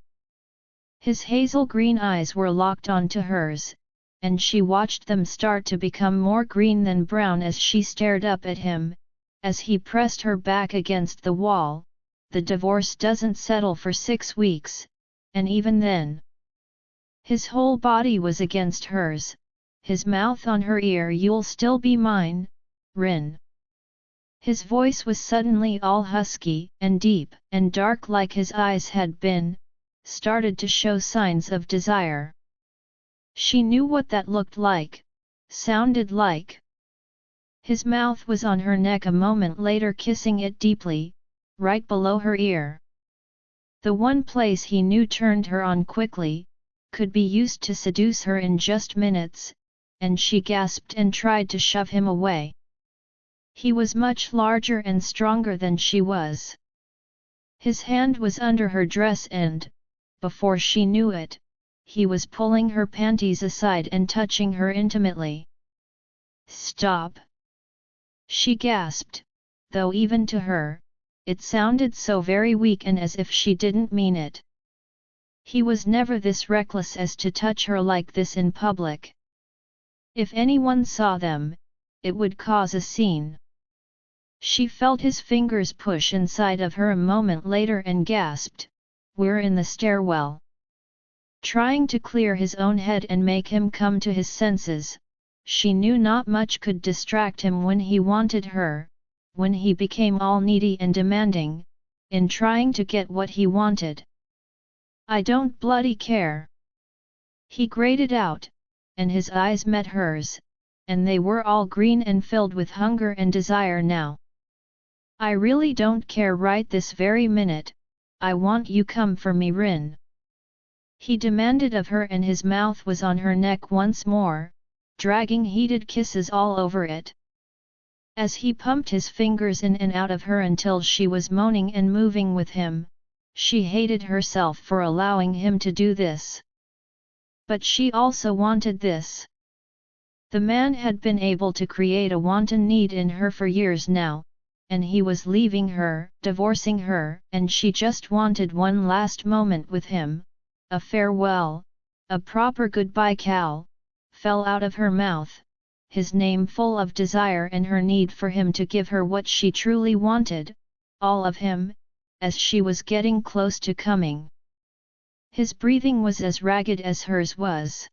Speaker 1: His hazel green eyes were locked onto hers, and she watched them start to become more green than brown as she stared up at him. As he pressed her back against the wall, the divorce doesn't settle for 6 weeks, and even then. His whole body was against hers, his mouth on her ear. You'll still be mine, Rin. His voice was suddenly all husky and deep and dark like his eyes had been, started to show signs of desire. She knew what that looked like, sounded like. His mouth was on her neck a moment later, kissing it deeply, right below her ear. The one place he knew turned her on quickly, could be used to seduce her in just minutes, and she gasped and tried to shove him away. He was much larger and stronger than she was. His hand was under her dress and, before she knew it, he was pulling her panties aside and touching her intimately. Stop! She gasped, though even to her, it sounded so very weak and as if she didn't mean it. He was never this reckless as to touch her like this in public. If anyone saw them, it would cause a scene. She felt his fingers push inside of her a moment later and gasped, "We're in the stairwell." Trying to clear his own head and make him come to his senses, she knew not much could distract him when he wanted her, when he became all needy and demanding, in trying to get what he wanted. "I don't bloody care," he grated out, and his eyes met hers, and they were all green and filled with hunger and desire now. "I really don't care right this very minute, I want you come for me, Rin," he demanded of her, and his mouth was on her neck once more, dragging heated kisses all over it. As he pumped his fingers in and out of her until she was moaning and moving with him, she hated herself for allowing him to do this. But she also wanted this. The man had been able to create a wanton need in her for years now, and he was leaving her, divorcing her, and she just wanted one last moment with him, a farewell, a proper goodbye. Cal fell out of her mouth, his name full of desire and her need for him to give her what she truly wanted, all of him, as she was getting close to coming. His breathing was as ragged as hers was.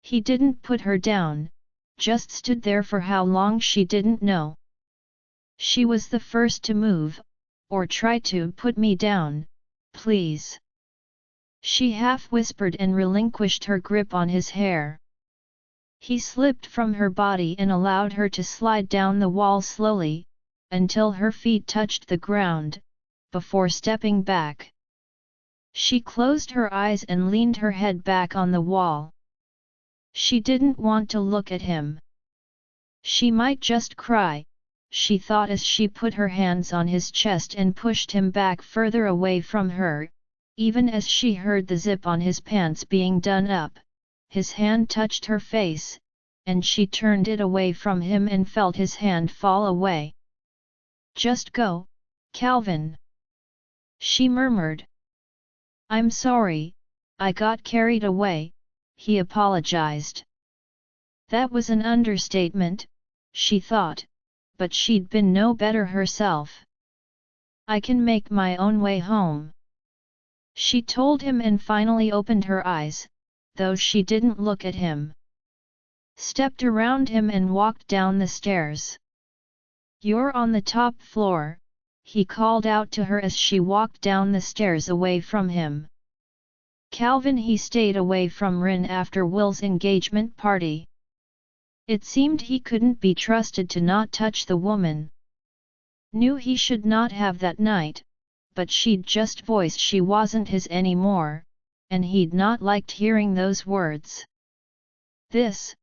Speaker 1: He didn't put her down, just stood there for how long she didn't know. She was the first to move, or try to put me down, please. She half whispered and relinquished her grip on his hair. He slipped from her body and allowed her to slide down the wall slowly, until her feet touched the ground, before stepping back. She closed her eyes and leaned her head back on the wall. She didn't want to look at him. She might just cry, she thought as she put her hands on his chest and pushed him back further away from her, even as she heard the zip on his pants being done up. His hand touched her face, and she turned it away from him and felt his hand fall away. "Just go, Calvin," she murmured. "I'm sorry, I got carried away," he apologized. That was an understatement, she thought, but she'd been no better herself. "I can make my own way home," she told him, and finally opened her eyes, though she didn't look at him. Stepped around him and walked down the stairs. "You're on the top floor," he called out to her as she walked down the stairs away from him. Calvin. He stayed away from Rin after Will's engagement party. It seemed he couldn't be trusted to not touch the woman. Knew he should not have that night, but she'd just voiced she wasn't his anymore, and he'd not liked hearing those words. This,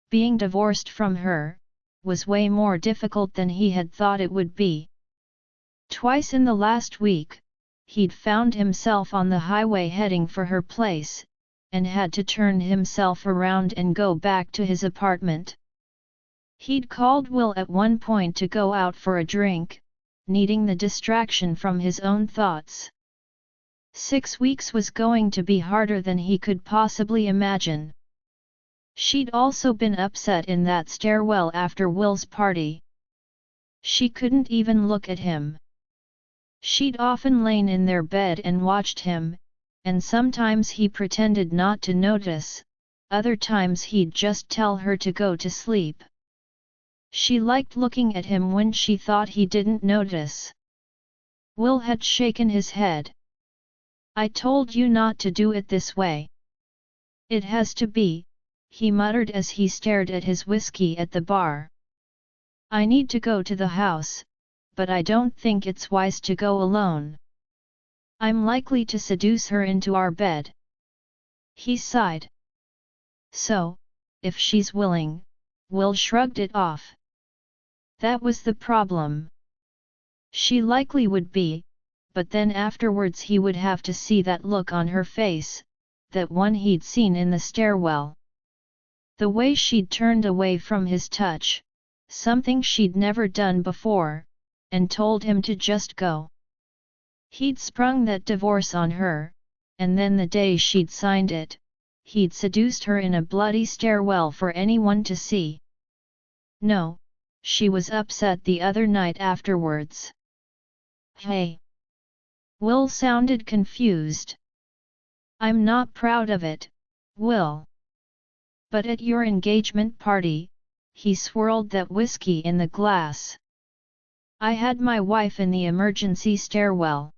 Speaker 1: being divorced from her, was way more difficult than he had thought it would be. Twice in the last week, he'd found himself on the highway heading for her place, and had to turn himself around and go back to his apartment. He'd called Will at one point to go out for a drink, needing the distraction from his own thoughts. 6 weeks was going to be harder than he could possibly imagine. She'd also been upset in that stairwell after Will's party. She couldn't even look at him. She'd often lain in their bed and watched him, and sometimes he pretended not to notice, other times he'd just tell her to go to sleep. She liked looking at him when she thought he didn't notice. Will had shaken his head. "I told you not to do it this way. It has to be," he muttered as he stared at his whiskey at the bar. "I need to go to the house, but I don't think it's wise to go alone. I'm likely to seduce her into our bed." He sighed. "So, if she's willing," Will shrugged it off. That was the problem. She likely would be, but then afterwards he would have to see that look on her face, that one he'd seen in the stairwell. The way she'd turned away from his touch, something she'd never done before, and told him to just go. He'd sprung that divorce on her, and then the day she'd signed it, he'd seduced her in a bloody stairwell for anyone to see. No, she was upset the other night afterwards. "Hey!" Will sounded confused. "I'm not proud of it, Will. But at your engagement party," he swirled that whiskey in the glass. "I had my wife in the emergency stairwell."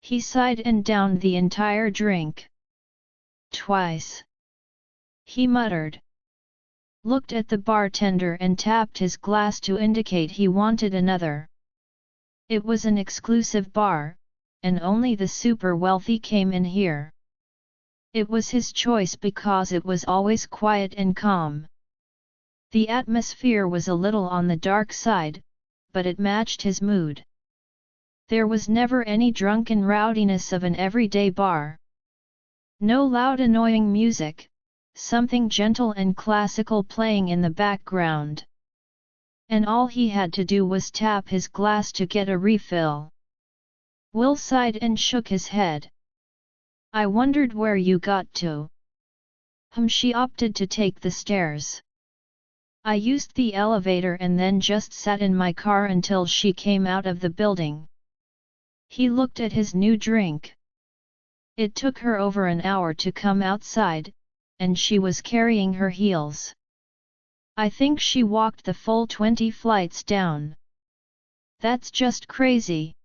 Speaker 1: He sighed and downed the entire drink. "Twice," he muttered. Looked at the bartender and tapped his glass to indicate he wanted another. It was an exclusive bar, and only the super wealthy came in here. It was his choice because it was always quiet and calm. The atmosphere was a little on the dark side, but it matched his mood. There was never any drunken rowdiness of an everyday bar. No loud annoying music, something gentle and classical playing in the background. And all he had to do was tap his glass to get a refill. Will sighed and shook his head. "I wondered where you got to." She opted to take the stairs. "I used the elevator and then just sat in my car until she came out of the building." He looked at his new drink. It took her over an hour to come outside, and she was carrying her heels. "I think she walked the full 20 flights down." "That's just crazy."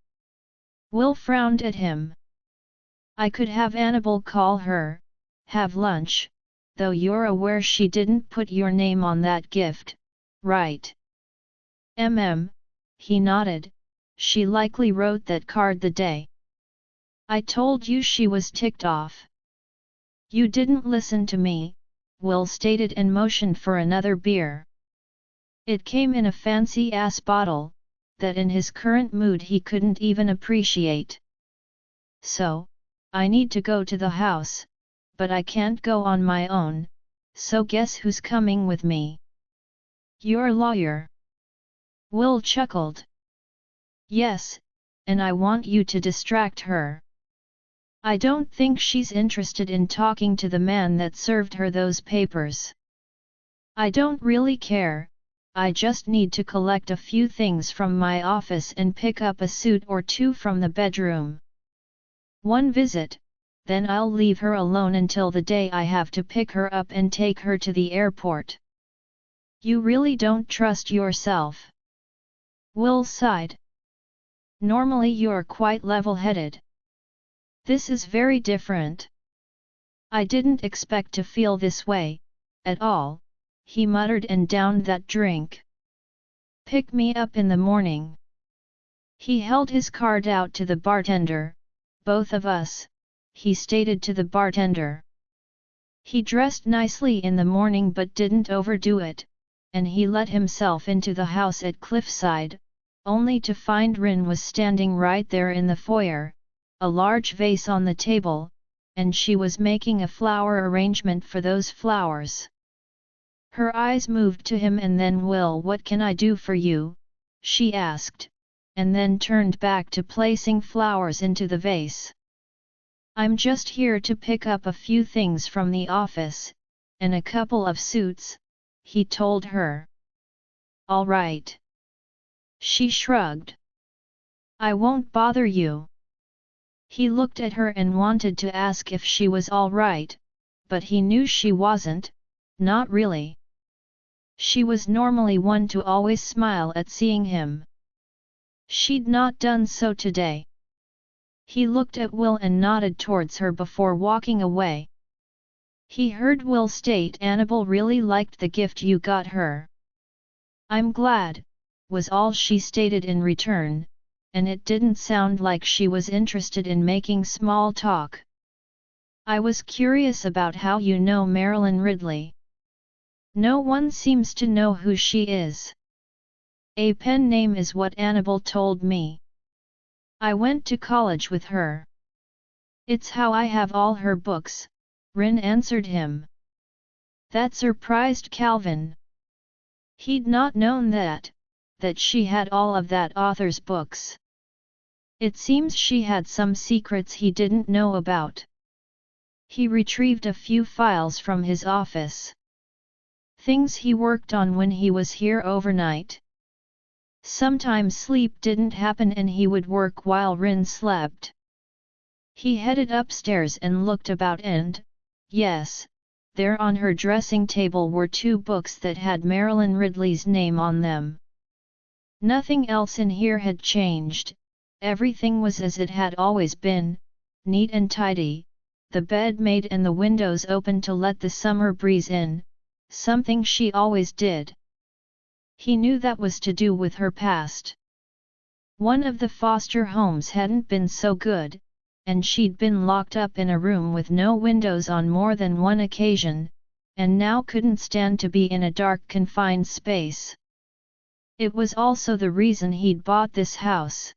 Speaker 1: Will frowned at him. "I could have Annabelle call her, have lunch, though you're aware she didn't put your name on that gift, right?" He nodded, "she likely wrote that card the day." "I told you she was ticked off." "You didn't listen to me," Will stated and motioned for another beer. It came in a fancy-ass bottle, that in his current mood he couldn't even appreciate. "So, I need to go to the house, but I can't go on my own, so guess who's coming with me?" "Your lawyer." Will chuckled. "Yes, and I want you to distract her. I don't think she's interested in talking to the man that served her those papers." "I don't really care, I just need to collect a few things from my office and pick up a suit or two from the bedroom. One visit, then I'll leave her alone until the day I have to pick her up and take her to the airport." "You really don't trust yourself." Will sighed. "Normally you're quite level-headed. This is very different." "I didn't expect to feel this way, at all," he muttered and downed that drink. Pick me up in the morning. He held his card out to the bartender. Both of us, he stated to the bartender. He dressed nicely in the morning but didn't overdo it, and he let himself into the house at Cliffside, only to find Rin was standing right there in the foyer, a large vase on the table, and she was making a flower arrangement for those flowers. Her eyes moved to him and then, "Will, what can I do for you?" she asked, and then turned back to placing flowers into the vase. "I'm just here to pick up a few things from the office, and a couple of suits," he told her. "All right." She shrugged. "I won't bother you." He looked at her and wanted to ask if she was all right, but he knew she wasn't, not really. She was normally one to always smile at seeing him. She'd not done so today. He looked at Will and nodded towards her before walking away. He heard Will state Annabelle really liked the gift you got her. "I'm glad," was all she stated in return, and it didn't sound like she was interested in making small talk. "I was curious about how you know Marilyn Ridley." "No one seems to know who she is. A pen name is what Annabelle told me. I went to college with her. It's how I have all her books," Rin answered him. That surprised Calvin. He'd not known that she had all of that author's books. It seems she had some secrets he didn't know about. He retrieved a few files from his office. Things he worked on when he was here overnight. Sometimes sleep didn't happen and he would work while Rin slept. He headed upstairs and looked about and, yes, there on her dressing table were 2 books that had Marilyn Ridley's name on them. Nothing else in here had changed, everything was as it had always been, neat and tidy, the bed made and the windows open to let the summer breeze in, something she always did. He knew that was to do with her past. One of the foster homes hadn't been so good, and she'd been locked up in a room with no windows on more than one occasion, and now couldn't stand to be in a dark confined space. It was also the reason he'd bought this house.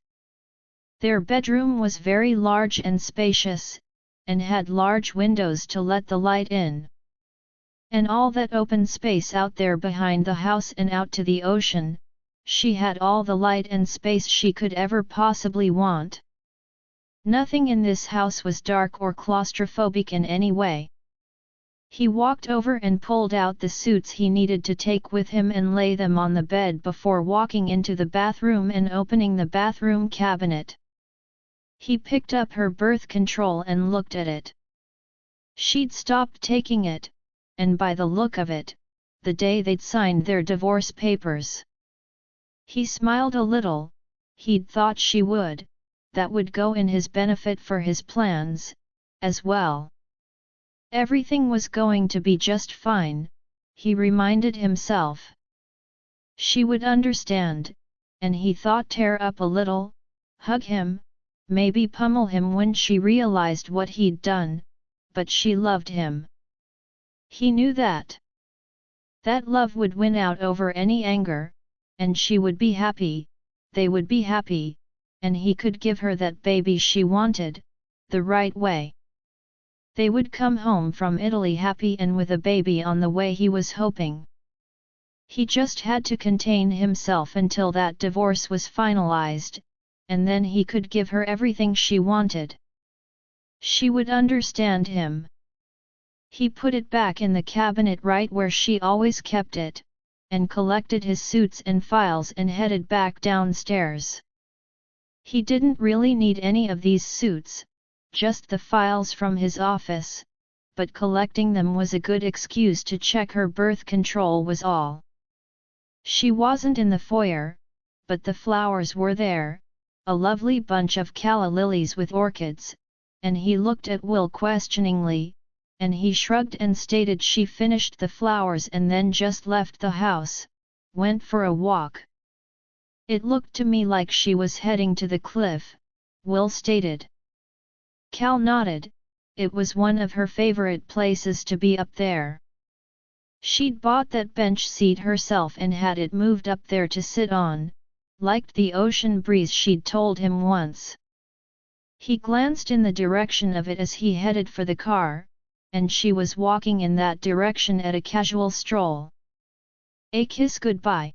Speaker 1: Their bedroom was very large and spacious, and had large windows to let the light in. And all that open space out there behind the house and out to the ocean, she had all the light and space she could ever possibly want. Nothing in this house was dark or claustrophobic in any way. He walked over and pulled out the suits he needed to take with him and lay them on the bed before walking into the bathroom and opening the bathroom cabinet. He picked up her birth control and looked at it. She'd stopped taking it, and by the look of it, the day they'd signed their divorce papers. He smiled a little, he'd thought she would, that would go in his benefit for his plans, as well. Everything was going to be just fine, he reminded himself. She would understand, and he thought tear up a little, hug him, maybe pummel him when she realized what he'd done, but she loved him. He knew that. That love would win out over any anger, and she would be happy, they would be happy, and he could give her that baby she wanted, the right way. They would come home from Italy happy and with a baby on the way he was hoping. He just had to contain himself until that divorce was finalized, and then he could give her everything she wanted. She would understand him. He put it back in the cabinet right where she always kept it, and collected his suits and files and headed back downstairs. He didn't really need any of these suits, just the files from his office, but collecting them was a good excuse to check her birth control was all. She wasn't in the foyer, but the flowers were there, a lovely bunch of calla lilies with orchids, and he looked at Will questioningly, and he shrugged and stated she finished the flowers and then just left the house, went for a walk. It looked to me like she was heading to the cliff, Will stated. Cal nodded, it was one of her favorite places to be up there. She'd bought that bench seat herself and had it moved up there to sit on, liked the ocean breeze she'd told him once. He glanced in the direction of it as he headed for the car, and she was walking in that direction at a casual stroll. A kiss goodbye.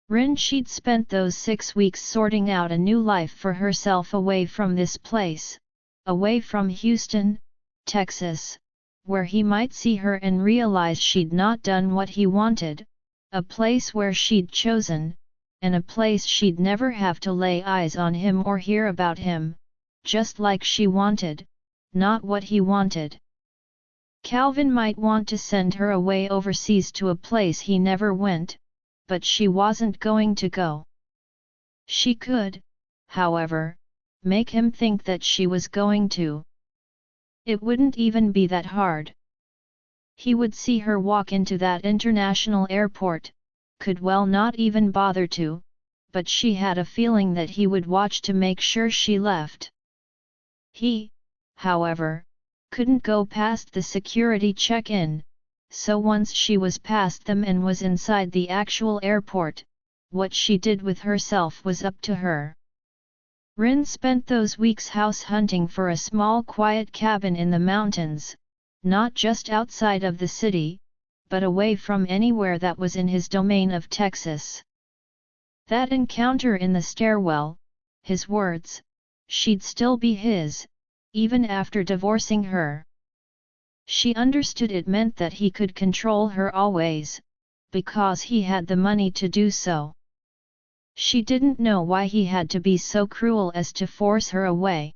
Speaker 1: Rin she'd spent those 6 weeks sorting out a new life for herself away from this place, away from Houston, Texas, where he might see her and realize she'd not done what he wanted, a place where she'd chosen, and a place she'd never have to lay eyes on him or hear about him, just like she wanted, not what he wanted. Calvin might want to send her away overseas to a place he never went, but she wasn't going to go. She could, however, make him think that she was going to. It wouldn't even be that hard. He would see her walk into that international airport, could well not even bother to, but she had a feeling that he would watch to make sure she left. He, however, couldn't go past the security check-in, so once she was past them and was inside the actual airport, what she did with herself was up to her. Rin spent those weeks house hunting for a small quiet cabin in the mountains, not just outside of the city, but away from anywhere that was in his domain of Texas. That encounter in the stairwell, his words, she'd still be his, even after divorcing her. She understood it meant that he could control her always, because he had the money to do so. She didn't know why he had to be so cruel as to force her away.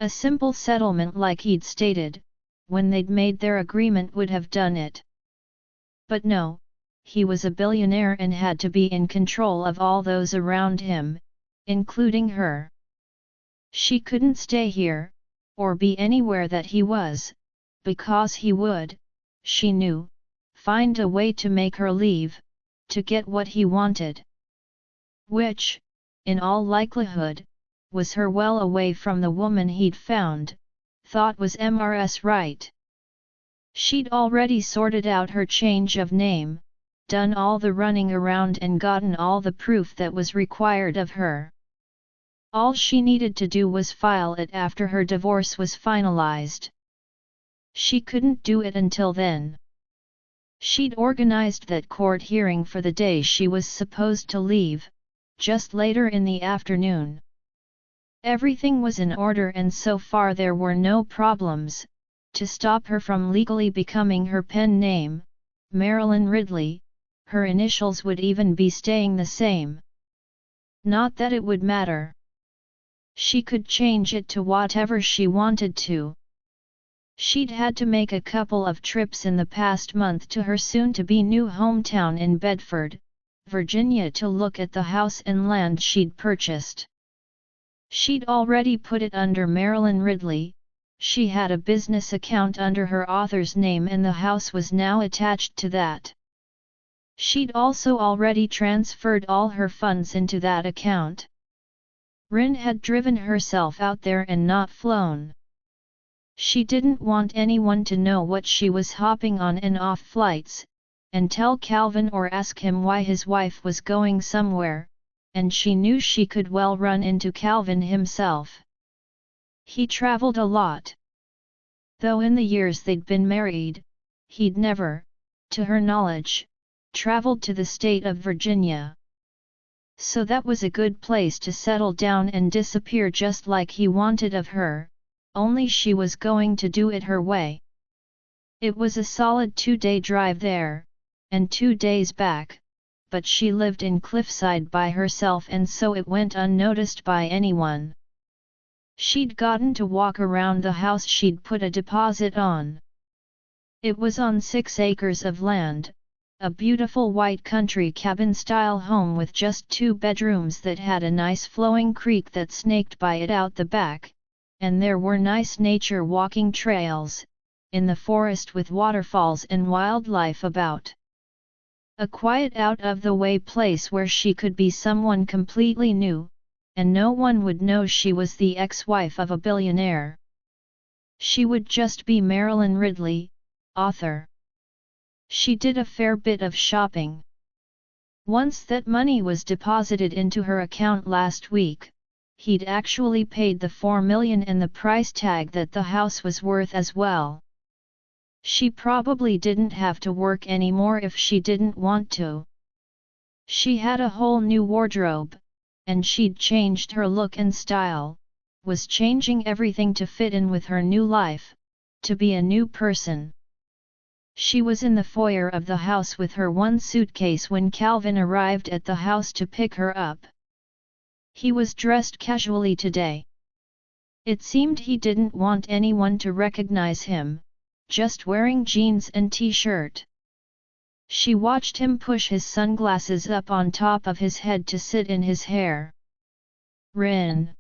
Speaker 1: A simple settlement like he'd stated, when they'd made their agreement would have done it. But no, he was a billionaire and had to be in control of all those around him, including her. She couldn't stay here, or be anywhere that he was, because he would, she knew, find a way to make her leave, to get what he wanted. Which, in all likelihood, was her well away from the woman he'd found, thought was MRS right. She'd already sorted out her change of name, done all the running around and gotten all the proof that was required of her. All she needed to do was file it after her divorce was finalized. She couldn't do it until then. She'd organized that court hearing for the day she was supposed to leave, just later in the afternoon. Everything was in order and so far there were no problems to stop her from legally becoming her pen name, Marilyn Ridley. Her initials would even be staying the same. Not that it would matter. She could change it to whatever she wanted to. She'd had to make a couple of trips in the past month to her soon-to-be new hometown in Bedford, Virginia to look at the house and land she'd purchased. She'd already put it under Marilyn Ridley, she had a business account under her author's name and the house was now attached to that. She'd also already transferred all her funds into that account. Rin had driven herself out there and not flown. She didn't want anyone to know what she was hopping on and off flights, and tell Calvin or ask him why his wife was going somewhere, and she knew she could well run into Calvin himself. He traveled a lot. Though in the years they'd been married, he'd never, to her knowledge, traveled to the state of Virginia. So that was a good place to settle down and disappear just like he wanted of her, only she was going to do it her way. It was a solid 2-day drive there, and 2 days back, but she lived in Cliffside by herself and so it went unnoticed by anyone. She'd gotten to walk around the house she'd put a deposit on. It was on 6 acres of land, a beautiful white country cabin-style home with just 2 bedrooms that had a nice flowing creek that snaked by it out the back, and there were nice nature walking trails, in the forest with waterfalls and wildlife about. A quiet out-of-the-way place where she could be someone completely new, and no one would know she was the ex-wife of a billionaire. She would just be Marilyn Ridley, author. She did a fair bit of shopping. Once that money was deposited into her account last week, he'd actually paid the $4 million and the price tag that the house was worth as well. She probably didn't have to work anymore if she didn't want to. She had a whole new wardrobe, and she'd changed her look and style, was changing everything to fit in with her new life, to be a new person. She was in the foyer of the house with her one suitcase when Calvin arrived at the house to pick her up. He was dressed casually today. It seemed he didn't want anyone to recognize him, just wearing jeans and t-shirt. She watched him push his sunglasses up on top of his head to sit in his hair. "Rin,"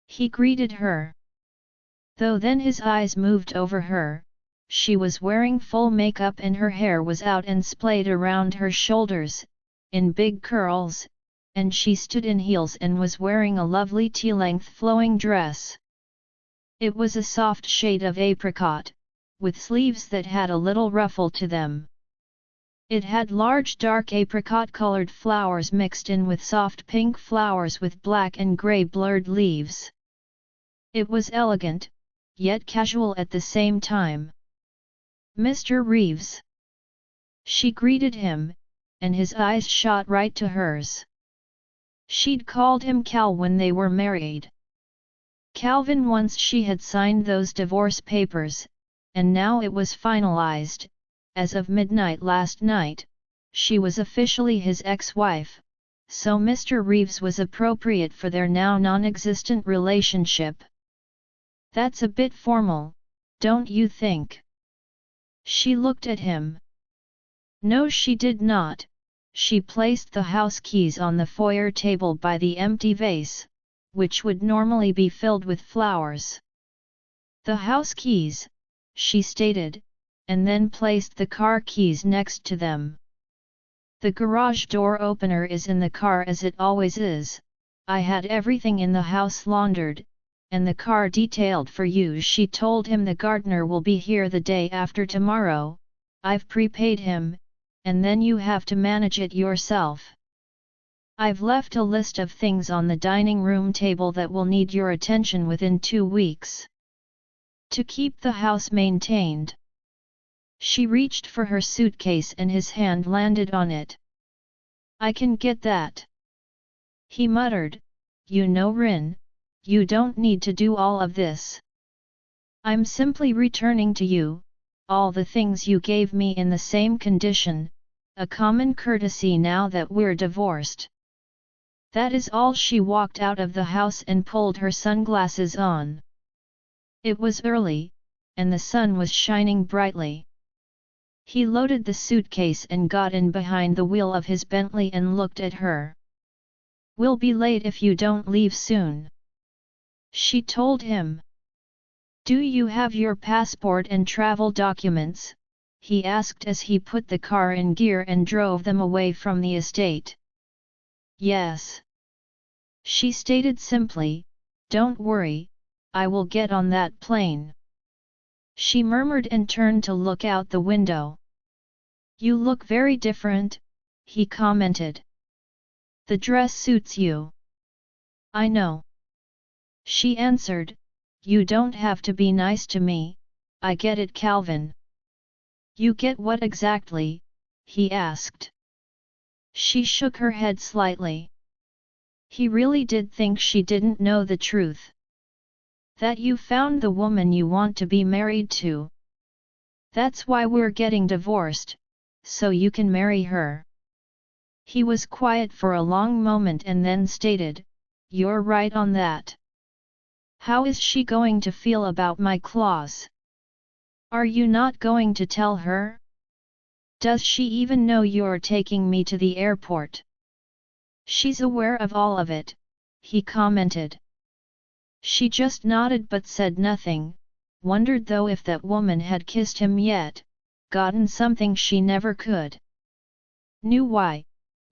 Speaker 1: he greeted her. Though then his eyes moved over her, she was wearing full makeup and her hair was out and splayed around her shoulders, in big curls, and she stood in heels and was wearing a lovely tea-length flowing dress. It was a soft shade of apricot, with sleeves that had a little ruffle to them. It had large dark apricot-colored flowers mixed in with soft pink flowers with black and grey blurred leaves. It was elegant, yet casual at the same time. "Mr. Reeves." She greeted him, and his eyes shot right to hers. She'd called him Cal when they were married. Calvin once she had signed those divorce papers, and now it was finalized. As of midnight last night, she was officially his ex-wife, so Mr. Reeves was appropriate for their now non-existent relationship. "That's a bit formal, don't you think?" She looked at him. No, she did not. She placed the house keys on the foyer table by the empty vase, which would normally be filled with flowers. "The house keys," she stated, and then placed the car keys next to them. "The garage door opener is in the car as it always is. I had everything in the house laundered, and the car detailed for you." She told him the gardener will be here the day after tomorrow. "I've prepaid him, and then you have to manage it yourself. I've left a list of things on the dining room table that will need your attention within 2 weeks. To keep the house maintained." She reached for her suitcase and his hand landed on it. "I can get that," he muttered. "You know, Rin, you don't need to do all of this. I'm simply returning to you all the things you gave me in the same condition, a common courtesy now that we're divorced." That is all. She walked out of the house and pulled her sunglasses on. It was early, and the sun was shining brightly. He loaded the suitcase and got in behind the wheel of his Bentley and looked at her. "We'll be late if you don't leave soon," she told him. "Do you have your passport and travel documents?" he asked as he put the car in gear and drove them away from the estate. "Yes," she stated simply. "Don't worry, I will get on that plane," she murmured and turned to look out the window. "You look very different," he commented. "The dress suits you." "I know," she answered. "You don't have to be nice to me, I get it, Calvin." "You get what exactly?" he asked. She shook her head slightly. He really did think she didn't know the truth. "That you found the woman you want to be married to. That's why we're getting divorced, so you can marry her." He was quiet for a long moment and then stated, "You're right on that. How is she going to feel about my clause? Are you not going to tell her? Does she even know you're taking me to the airport?" "She's aware of all of it," he commented. She just nodded but said nothing, wondered though if that woman had kissed him yet, gotten something she never could. Knew why,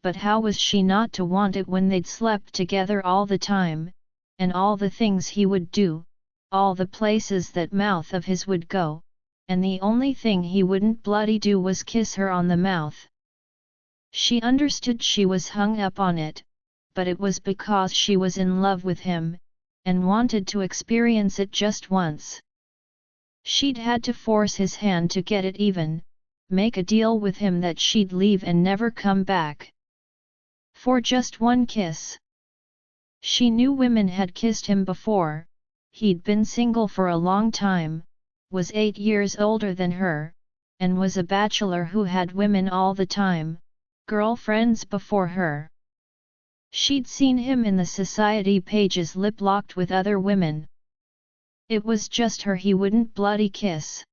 Speaker 1: but how was she not to want it when they'd slept together all the time, and all the things he would do, all the places that mouth of his would go, and the only thing he wouldn't bloody do was kiss her on the mouth. She understood she was hung up on it, but it was because she was in love with him, and wanted to experience it just once. She'd had to force his hand to get it even, make a deal with him that she'd leave and never come back. For just one kiss. She knew women had kissed him before, he'd been single for a long time, was 8 years older than her, and was a bachelor who had women all the time, girlfriends before her. She'd seen him in the society pages lip-locked with other women. It was just her he wouldn't bloody kiss.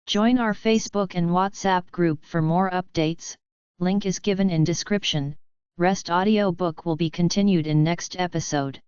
Speaker 1: Join our Facebook and WhatsApp group for more updates, link is given in description. Rest audiobook will be continued in next episode.